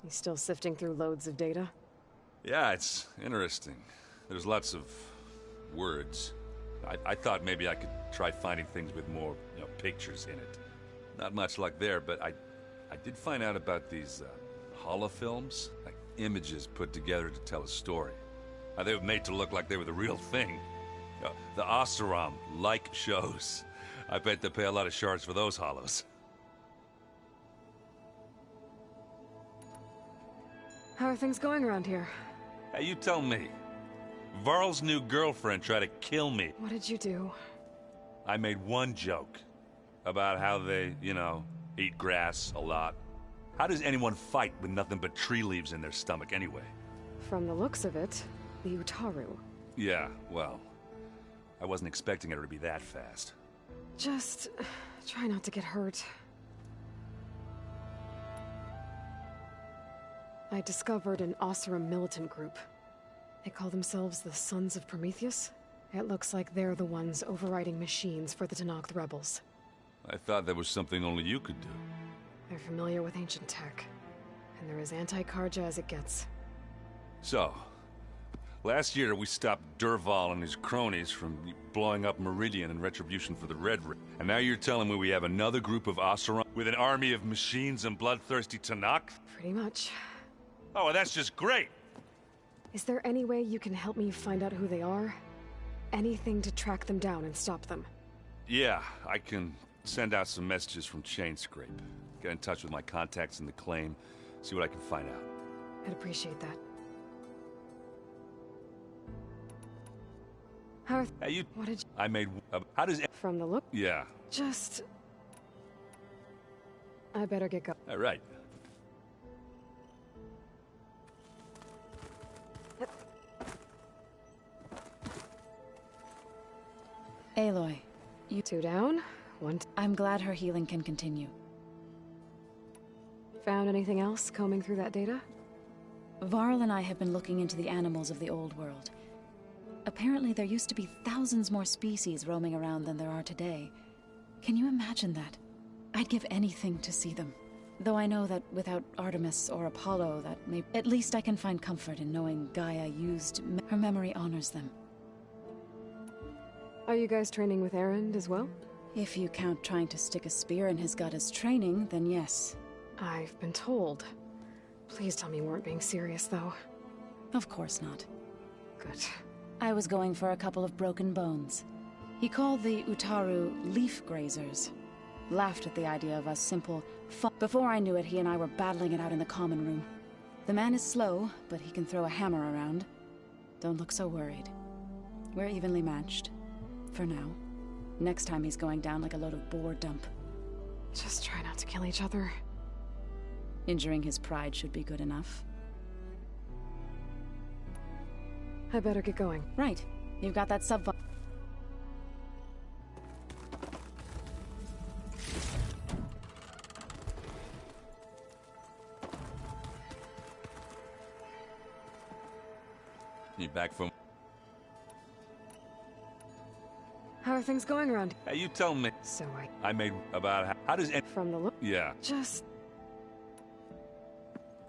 You still sifting through loads of data? Yeah, it's interesting. There's lots of words. I thought maybe I could try finding things with more, pictures in it. Not much luck there, but I did find out about these holofilms, like images put together to tell a story. They were made to look like they were the real thing. The Oseram-like shows. I bet they pay a lot of shards for those hollows. How are things going around here? Hey, you tell me. Varl's new girlfriend tried to kill me. What did you do? I made one joke about how they, eat grass a lot. How does anyone fight with nothing but tree leaves in their stomach anyway? From the looks of it, the Utaru. Yeah, well, I wasn't expecting her to be that fast. Just try not to get hurt. I discovered an Oseram militant group. They call themselves the Sons of Prometheus. It looks like they're the ones overriding machines for the Tenakth rebels. I thought that was something only you could do. They're familiar with ancient tech, and they're as anti-Karja as it gets. So, last year we stopped Durval and his cronies from blowing up Meridian in retribution for the Red Ring. And now you're telling me we have another group of Oseram with an army of machines and bloodthirsty Tenakth? Pretty much. Oh, well, that's just great! Is there any way you can help me find out who they are? Anything to track them down and stop them? Yeah, I can send out some messages from Chainscrape. Get in touch with my contacts in the claim, see what I can find out. I'd appreciate that. How are Hey, you... What did you... I made... how does... From the look? Yeah. Just... I better get going. All right. Aloy, you... Two down, one... I'm glad her healing can continue. Found anything else combing through that data? Varl and I have been looking into the animals of the old world. Apparently there used to be thousands more species roaming around than there are today. Can you imagine that? I'd give anything to see them. Though I know that without Artemis or Apollo, that may... At least I can find comfort in knowing Gaia used... Her memory honors them. Are you guys training with Erend as well? If you count trying to stick a spear in his gut as training, then yes. I've been told. Please tell me you weren't being serious, though. Of course not. Good. I was going for a couple of broken bones. He called the Utaru leaf grazers. Laughed at the idea of us simple Before I knew it, he and I were battling it out in the common room. The man is slow, but he can throw a hammer around. Don't look so worried. We're evenly matched. For now. Next time he's going down like a load of boar dump. Just try not to kill each other. Injuring his pride should be good enough. I better get going. Right. You've got that sub... You back from... How are things going around? Hey, you tell me. So I made about... How does... From the look? Yeah. Just...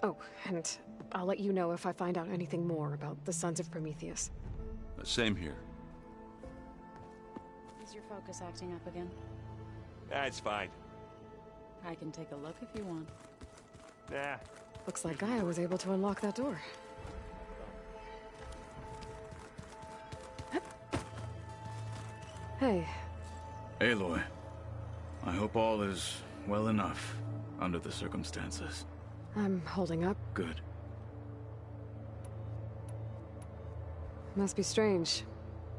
Oh, and I'll let you know if I find out anything more about the Sons of Prometheus. Same here. Is your focus acting up again? It's fine. I can take a look if you want. Nah. Looks like Gaia was able to unlock that door. Hey. Aloy. I hope all is well enough under the circumstances. I'm holding up. Good. Must be strange,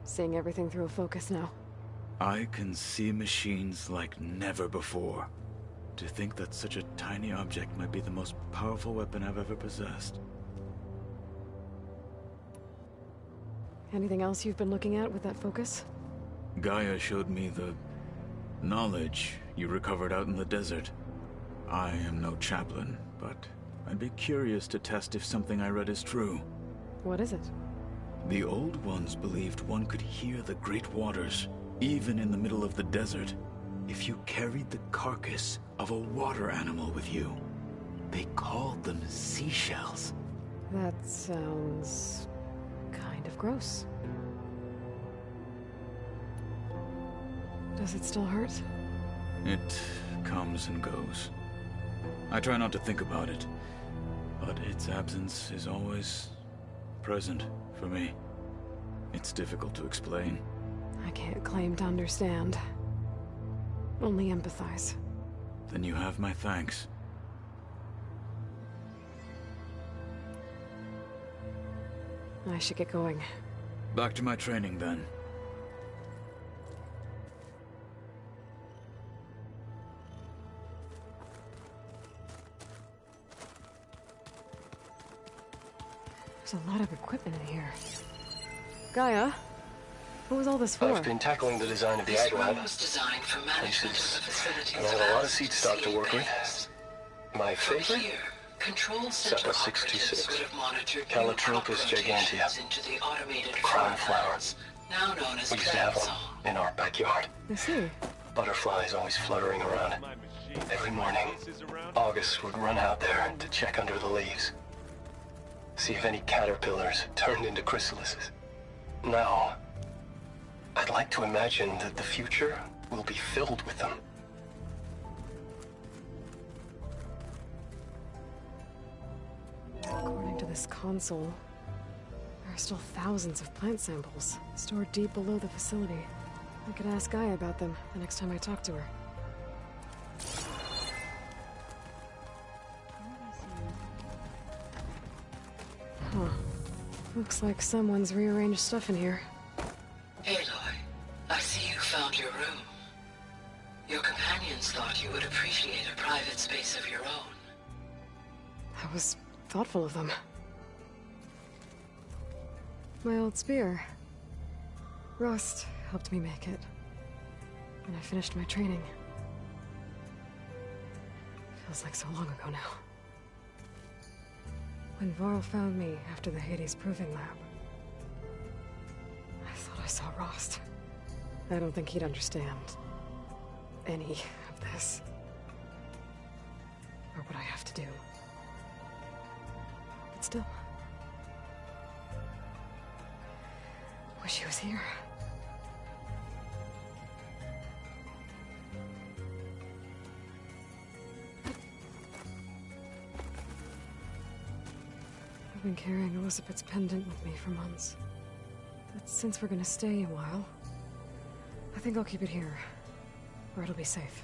seeing everything through a focus now. I can see machines like never before. To think that such a tiny object might be the most powerful weapon I've ever possessed. Anything else you've been looking at with that focus? Gaia showed me the knowledge you recovered out in the desert. I am no chaplain, but I'd be curious to test if something I read is true. What is it? The Old Ones believed one could hear the great waters, even in the middle of the desert, if you carried the carcass of a water animal with you. They called them seashells. That sounds... kind kind of gross. Does it still hurt? It comes and goes. I try not to think about it, but its absence is always present for me. It's difficult to explain. I can't claim to understand. Only empathize. Then you have my thanks. I should get going. Back to my training, then. There's a lot of equipment in here. Gaia, what was all this for? I've been tackling the design of the Ag Lab. was designed for management of the facilities. And I have a lot of seed stock to work with. My From favorite? here, Control Center Center operatives 626. would have monitored Calotropis new crop gigantea. rotations into the automated Crown flower. plants, now known as We used to have plant them zone. in our backyard. I see. Butterflies always fluttering around. Every morning, August would run out there to check under the leaves. See if any caterpillars turned into chrysalises. Now, I'd like to imagine that the future will be filled with them. According to this console, there are still thousands of plant samples stored deep below the facility. I could ask Gaia about them the next time I talk to her. Huh. Looks like someone's rearranged stuff in here. Aloy, I see you found your room. Your companions thought you would appreciate a private space of your own. That was thoughtful of them. My old spear. Rust helped me make it. When I finished my training. Feels like so long ago now. When Varl found me after the Hades Proving Lab, I thought I saw Rost. I don't think he'd understand any of this. Or what I have to do. But still. Wish he was here. I've been carrying Elizabeth's pendant with me for months. But since we're gonna stay a while, I think I'll keep it here, where it'll be safe.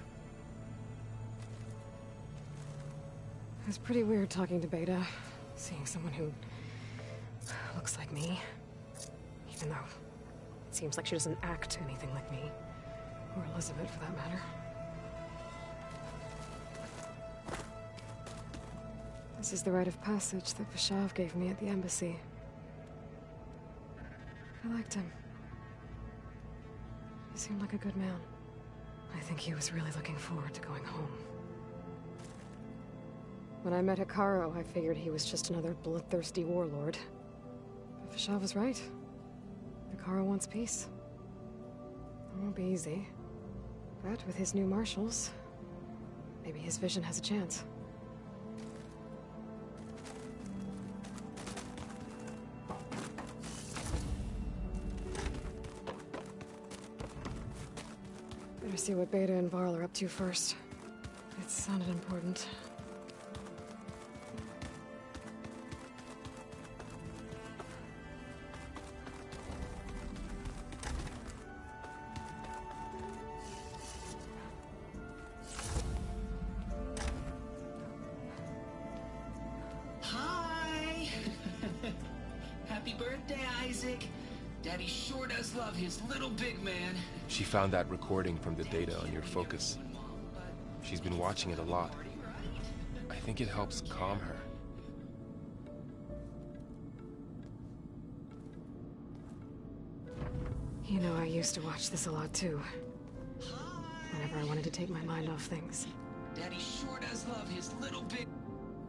It was pretty weird talking to Beta, seeing someone who looks like me. Even though it seems like she doesn't act anything like me. Or Elizabeth, for that matter. This is the rite of passage that Vashav gave me at the embassy. I liked him. He seemed like a good man. I think he was really looking forward to going home. When I met Hekarro, I figured he was just another bloodthirsty warlord. But Vashav was right. Hekarro wants peace. It won't be easy. But with his new marshals, maybe his vision has a chance. Better see what Beta and Varl are up to first. It sounded important. Hi! Happy birthday, Isaac! Daddy sure does love his little big man. She found that recording from the data on your focus. She's been watching it a lot. I think it helps calm her. You know, I used to watch this a lot too. Whenever I wanted to take my mind off things. Daddy sure does love his little big...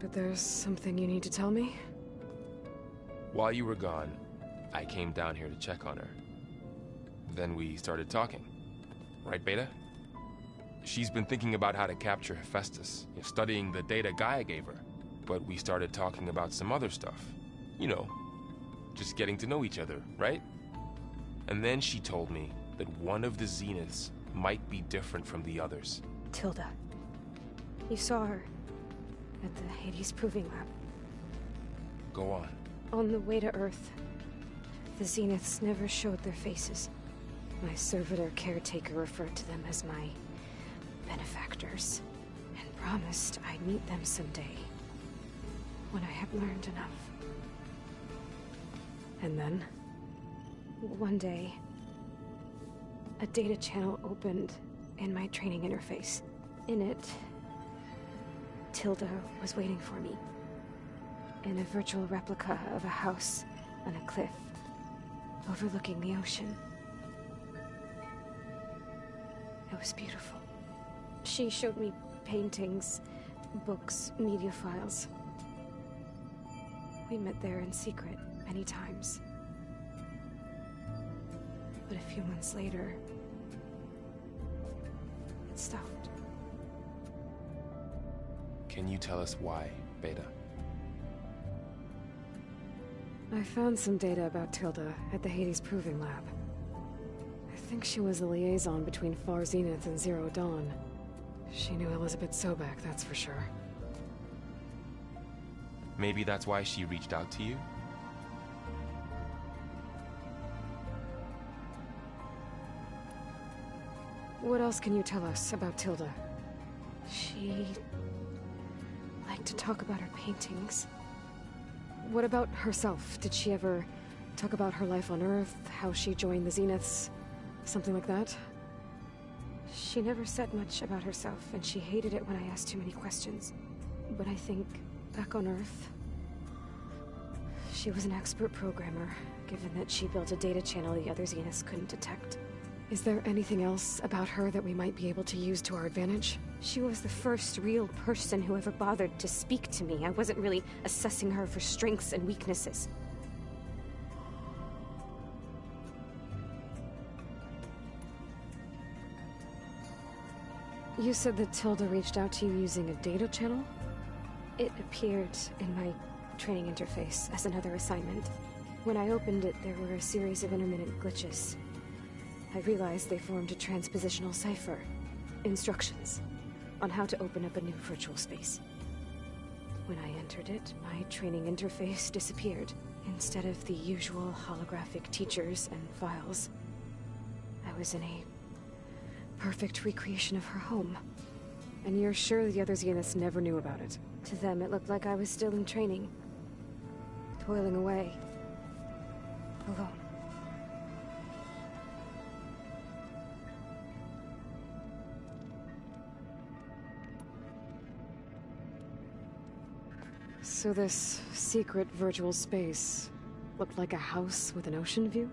But there's something you need to tell me? While you were gone, I came down here to check on her. Then we started talking. Right, Beta? She's been thinking about how to capture Hephaestus, studying the data Gaia gave her. But we started talking about some other stuff. You know, just getting to know each other, right? And then she told me that one of the Zeniths might be different from the others. Tilda. You saw her at the Hades Proving Lab. Go on. On the way to Earth, the Zeniths never showed their faces. My servitor caretaker referred to them as my benefactors, and promised I'd meet them someday, when I had learned enough. And then, one day, a data channel opened in my training interface. In it, Tilda was waiting for me, in a virtual replica of a house on a cliff, overlooking the ocean. It was beautiful. She showed me paintings, books, media files. We met there in secret many times. But a few months later, it stopped. Can you tell us why, Beta? I found some data about Tilda at the Hades Proving Lab. I think she was a liaison between Far Zenith and Zero Dawn. She knew Elizabeth Sobek, that's for sure. Maybe that's why she reached out to you? What else can you tell us about Tilda? She liked to talk about her paintings. What about herself? Did she ever talk about her life on Earth, how she joined the Zeniths, something like that? She never said much about herself, and she hated it when I asked too many questions. But I think, back on Earth, she was an expert programmer, given that she built a data channel the other Zeniths couldn't detect. Is there anything else about her that we might be able to use to our advantage? She was the first real person who ever bothered to speak to me. I wasn't really assessing her for strengths and weaknesses. You said that Tilda reached out to you using a data channel? It appeared in my training interface as another assignment. When I opened it, there were a series of intermittent glitches. I realized they formed a transpositional cipher. Instructions on how to open up a new virtual space. When I entered it, my training interface disappeared. Instead of the usual holographic teachers and files, I was in a perfect recreation of her home. And you're sure the other Zeniths never knew about it? To them, it looked like I was still in training. Toiling away. Alone. So this secret virtual space looked like a house with an ocean view?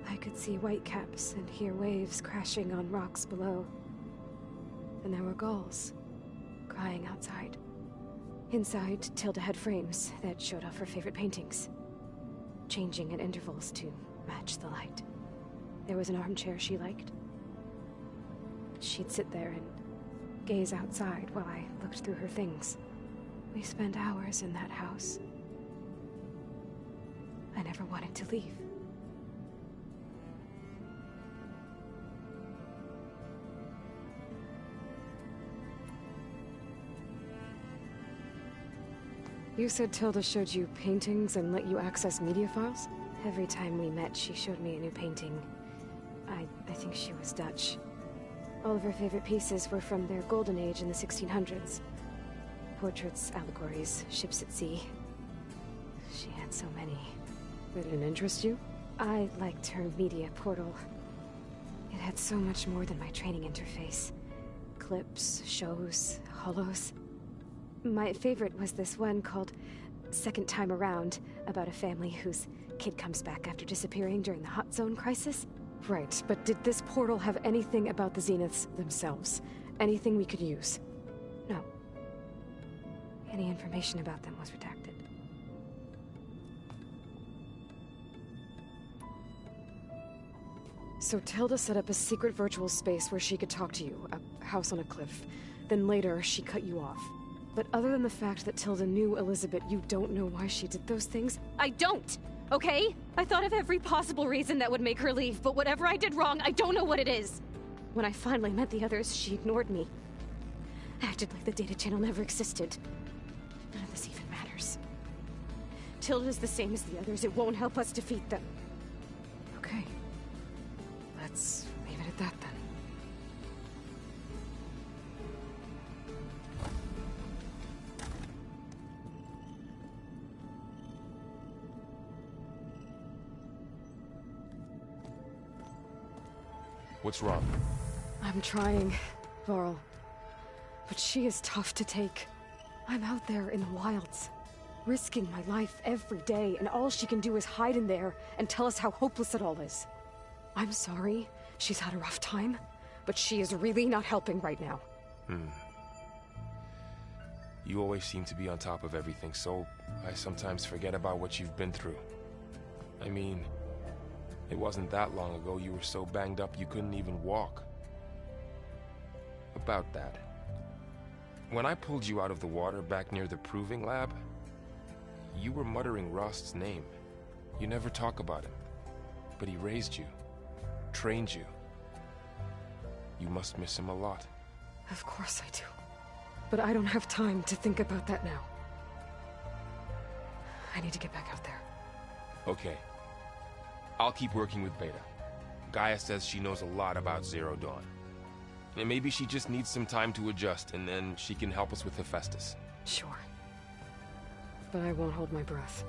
I could see whitecaps and hear waves crashing on rocks below. And there were gulls crying outside. Inside, Tilda had frames that showed off her favorite paintings, changing at intervals to match the light. There was an armchair she liked. She'd sit there and gaze outside while I looked through her things. We spent hours in that house. I never wanted to leave. You said Tilda showed you paintings and let you access media files? Every time we met, she showed me a new painting. I think she was Dutch. All of her favorite pieces were from their golden age in the 1600s. Portraits, allegories, ships at sea. She had so many. They didn't interest you? I liked her media portal. It had so much more than my training interface. Clips, shows, holos. My favorite was this one called Second Time Around, about a family whose kid comes back after disappearing during the Hot Zone crisis. Right, but did this portal have anything about the Zeniths themselves? Anything we could use? No. Any information about them was redacted. So Tilda set up a secret virtual space where she could talk to you, a house on a cliff. Then later, she cut you off. But other than the fact that Tilda knew Elizabeth, you don't know why she did those things? I don't! okay? I thought of every possible reason that would make her leave, but whatever I did wrong, I don't know what it is. When I finally met the others, she ignored me. Acted like the data channel never existed. None of this even matters. Tilda's the same as the others. It won't help us defeat them. Okay. Let's leave it at that then. What's wrong? I'm trying, Varl. But she is tough to take. I'm out there in the wilds, risking my life every day, and all she can do is hide in there and tell us how hopeless it all is. I'm sorry she's had a rough time, but she is really not helping right now. You always seem to be on top of everything, so I sometimes forget about what you've been through. I mean, it wasn't that long ago you were so banged up you couldn't even walk. About that. When I pulled you out of the water back near the proving lab, you were muttering Rost's name. You never talk about him. But he raised you, trained you. You must miss him a lot. Of course I do. But I don't have time to think about that now. I need to get back out there. Okay. I'll keep working with Beta. Gaia says she knows a lot about Zero Dawn. And maybe she just needs some time to adjust, and then she can help us with Hephaestus. Sure. But I won't hold my breath.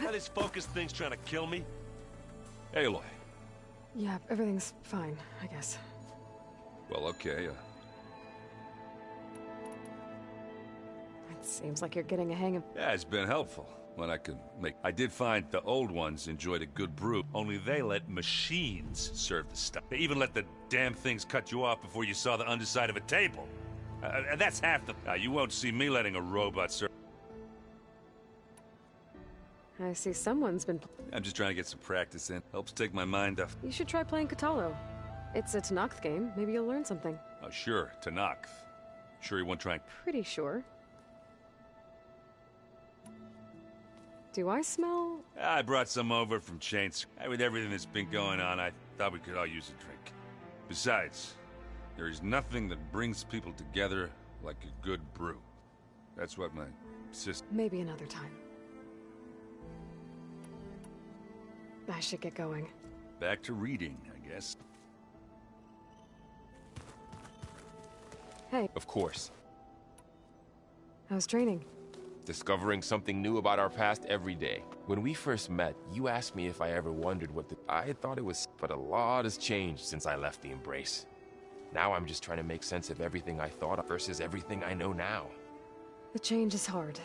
Now this focus thing's trying to kill me. Aloy. Yeah, everything's fine, I guess. Well, okay. It seems like you're getting a hang of... Yeah, it's been helpful. When I could make... I did find the old ones enjoyed a good brew. Only they let machines serve the stuff. They even let the damn things cut you off before you saw the underside of a table. That's half the... you won't see me letting a robot serve... I see someone's been... I'm just trying to get some practice in. Helps take my mind off. You should try playing Katalo. It's a Tenakth game. Maybe you'll learn something. Oh, sure. Tenakth. Sure you won't try... Pretty sure. Do I smell... I brought some over from Chains. With everything that's been going on, I thought we could all use a drink. Besides, there is nothing that brings people together like a good brew. That's what my sister... Maybe another time. I should get going. Back to reading, I guess. Hey. Of course. How's training? Discovering something new about our past every day. When we first met, you asked me if I ever wondered what I thought it was, but a lot has changed since I left the Embrace. Now I'm just trying to make sense of everything I thought of versus everything I know now. The change is hard.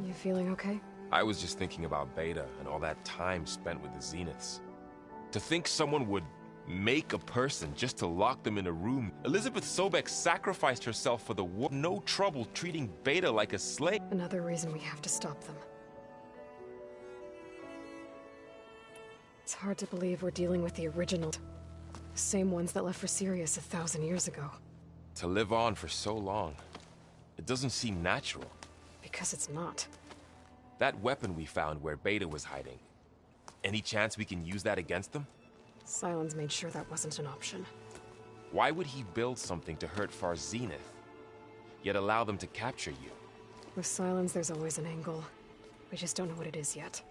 You feeling okay? I was just thinking about Beta and all that time spent with the Zeniths. To think someone would make a person just to lock them in a room. Elizabeth Sobek sacrificed herself for the war. No trouble treating Beta like a slave. Another reason we have to stop them. It's hard to believe we're dealing with the original. The same ones that left for Sirius 1,000 years ago. To live on for so long, it doesn't seem natural. Because it's not. That weapon we found where Beta was hiding. Any chance we can use that against them? Sylens made sure that wasn't an option. Why would he build something to hurt Far Zenith, yet allow them to capture you? With Sylens, there's always an angle. We just don't know what it is yet.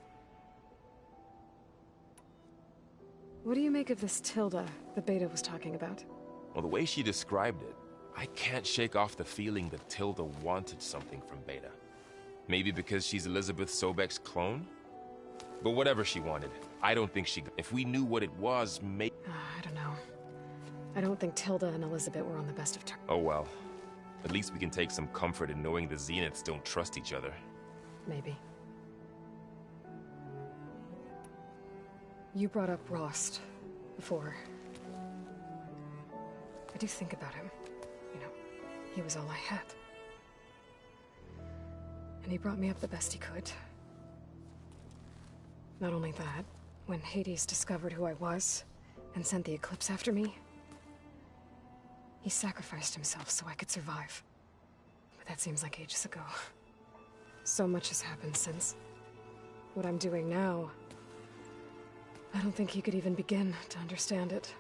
What do you make of this Tilda that Beta was talking about? Well, the way she described it, I can't shake off the feeling that Tilda wanted something from Beta. Maybe because she's Elizabeth Sobek's clone? But whatever she wanted, I don't think she... If we knew what it was, I don't know. I don't think Tilda and Elizabeth were on the best of terms. Oh well. At least we can take some comfort in knowing the Zeniths don't trust each other. Maybe. You brought up Rost before. I do think about him. You know, he was all I had. And he brought me up the best he could. Not only that, when Hades discovered who I was and sent the Eclipse after me, he sacrificed himself so I could survive. But that seems like ages ago. So much has happened since. What I'm doing now, I don't think he could even begin to understand it.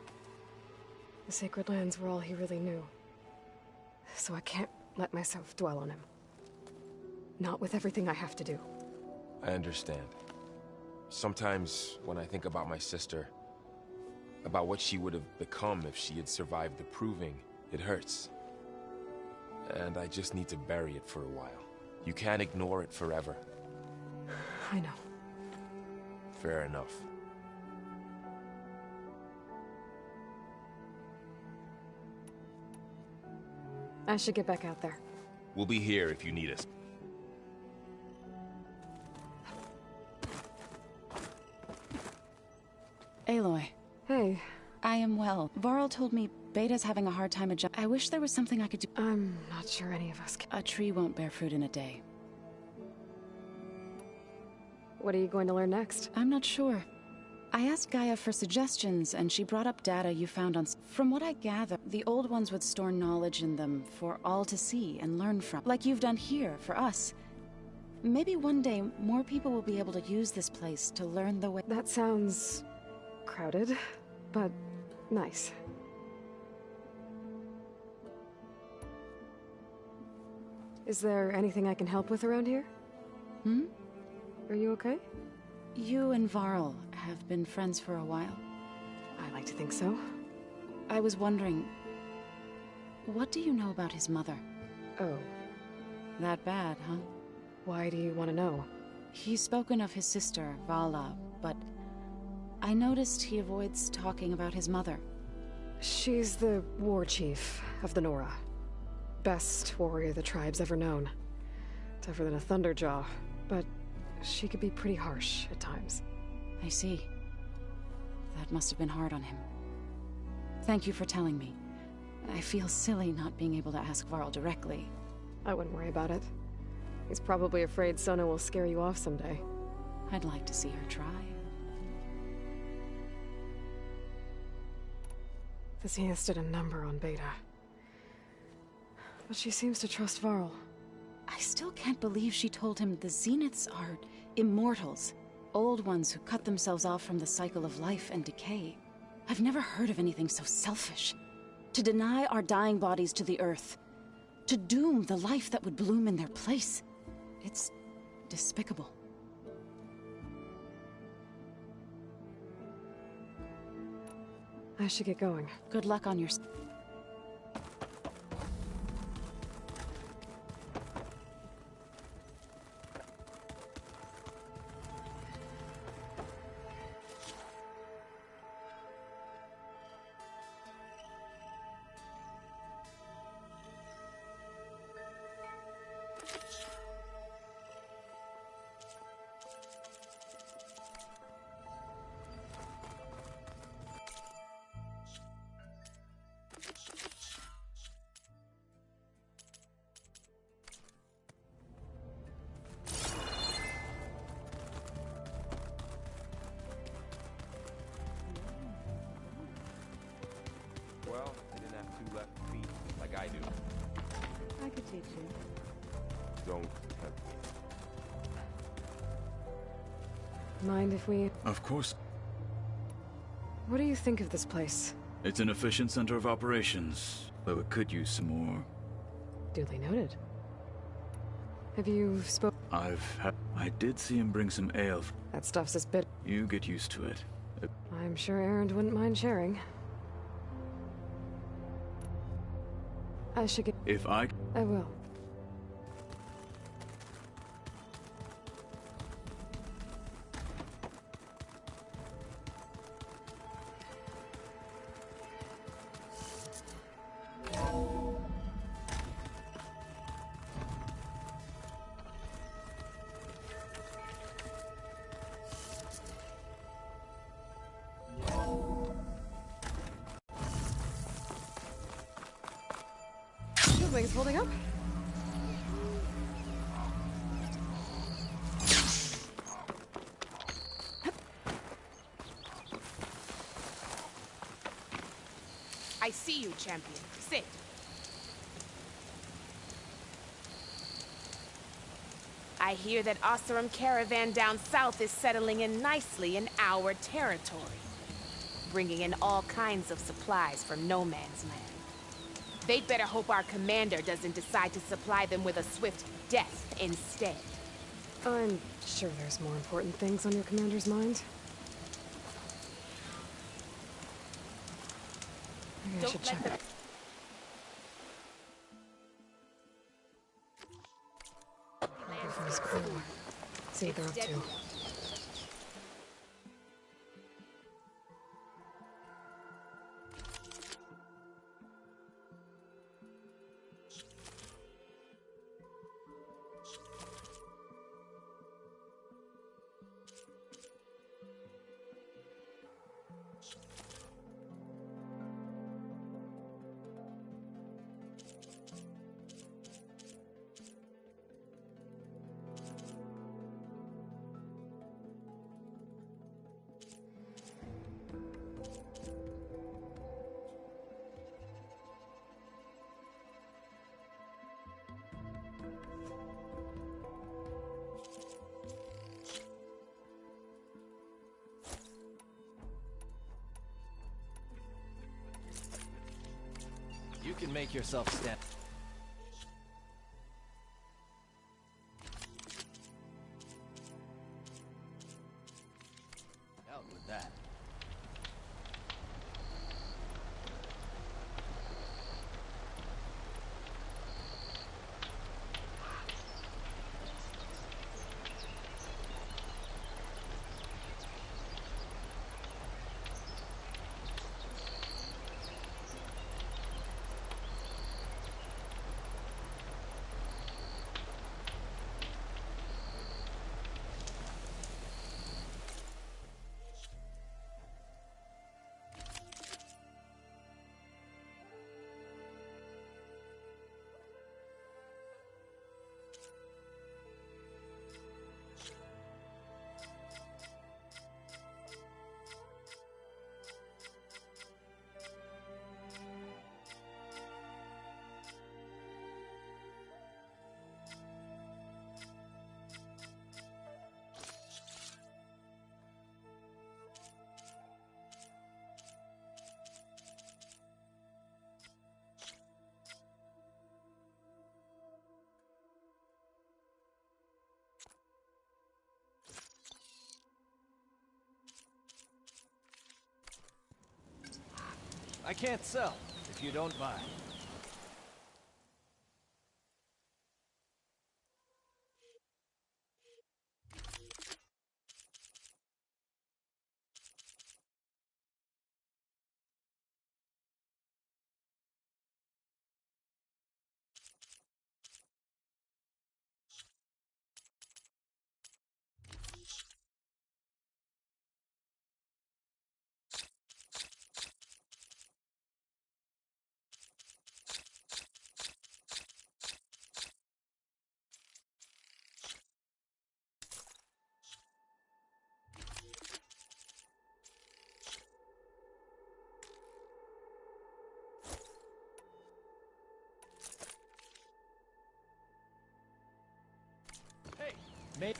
The Sacred Lands were all he really knew. So I can't let myself dwell on him. Not with everything I have to do. I understand. Sometimes, when I think about my sister, about what she would have become if she had survived the Proving, it hurts. And I just need to bury it for a while. You can't ignore it forever. I know. Fair enough. I should get back out there. We'll be here if you need us. Aloy. Hey. I am well. Varl told me Beta's having a hard time adjusting. I wish there was something I could do. I'm not sure any of us can. A tree won't bear fruit in a day. What are you going to learn next? I'm not sure. I asked Gaia for suggestions, and she brought up data you found on... From what I gather, the old ones would store knowledge in them for all to see and learn from. Like you've done here, for us. Maybe one day, more people will be able to use this place to learn the way... That sounds... crowded, but nice. Is there anything I can help with around here? Hmm? Are you okay? You and Varl have been friends for a while. I like to think so. I was wondering, what do you know about his mother? Oh. That bad, huh? Why do you want to know? He's spoken of his sister, Vala, but I noticed he avoids talking about his mother. She's the war chief of the Nora. Best warrior the tribe's ever known. Tougher than a Thunderjaw, but she could be pretty harsh at times. I see. That must have been hard on him. Thank you for telling me. I feel silly not being able to ask Varl directly. I wouldn't worry about it. He's probably afraid Sona will scare you off someday. I'd like to see her try. The Zeniths did a number on Beta. But she seems to trust Varl. I still can't believe she told him the Zeniths are immortals. Old ones who cut themselves off from the cycle of life and decay. I've never heard of anything so selfish. To deny our dying bodies to the earth. To doom the life that would bloom in their place. It's despicable. I should get going. Good luck on your... Well, I didn't have two left feet, like I do. I could teach you. Don't tempt me. Mind if we... Of course. What do you think of this place? It's an efficient center of operations, though it could use some more. Duly noted. Have you I did see him bring some ale. That stuff's as bitter. You get used to it. I'm sure Erend wouldn't mind sharing. I should get... If I will. Wings holding up? I see you, champion. Sit. I hear that Oseram caravan down south is settling in nicely in our territory, bringing in all kinds of supplies from no man's land. They'd better hope our commander doesn't decide to supply them with a swift death instead. I'm sure there's more important things on your commander's mind. Maybe I should check. Everything's cool. See what they're up to. You can make yourself stand. Out with that. I can't sell, if you don't buy. Hey, mate.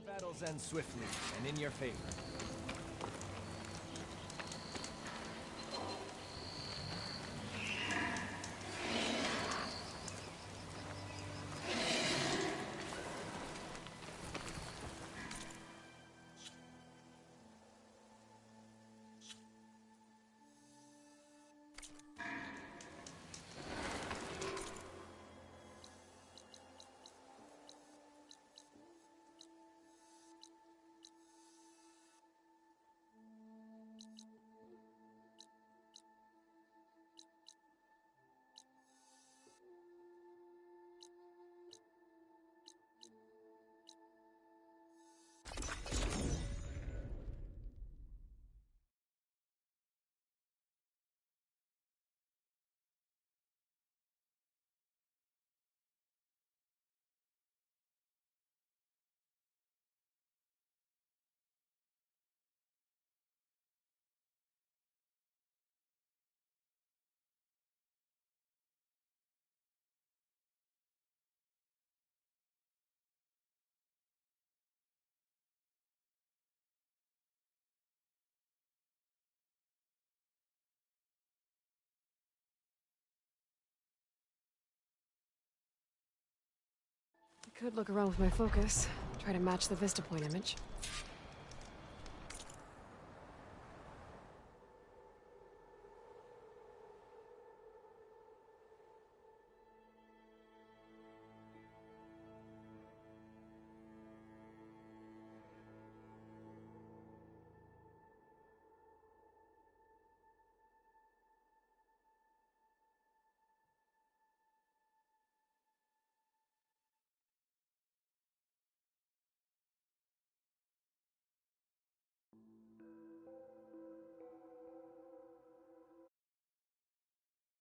Battles end swiftly and in your favor. I could look around with my focus, try to match the Vista Point image.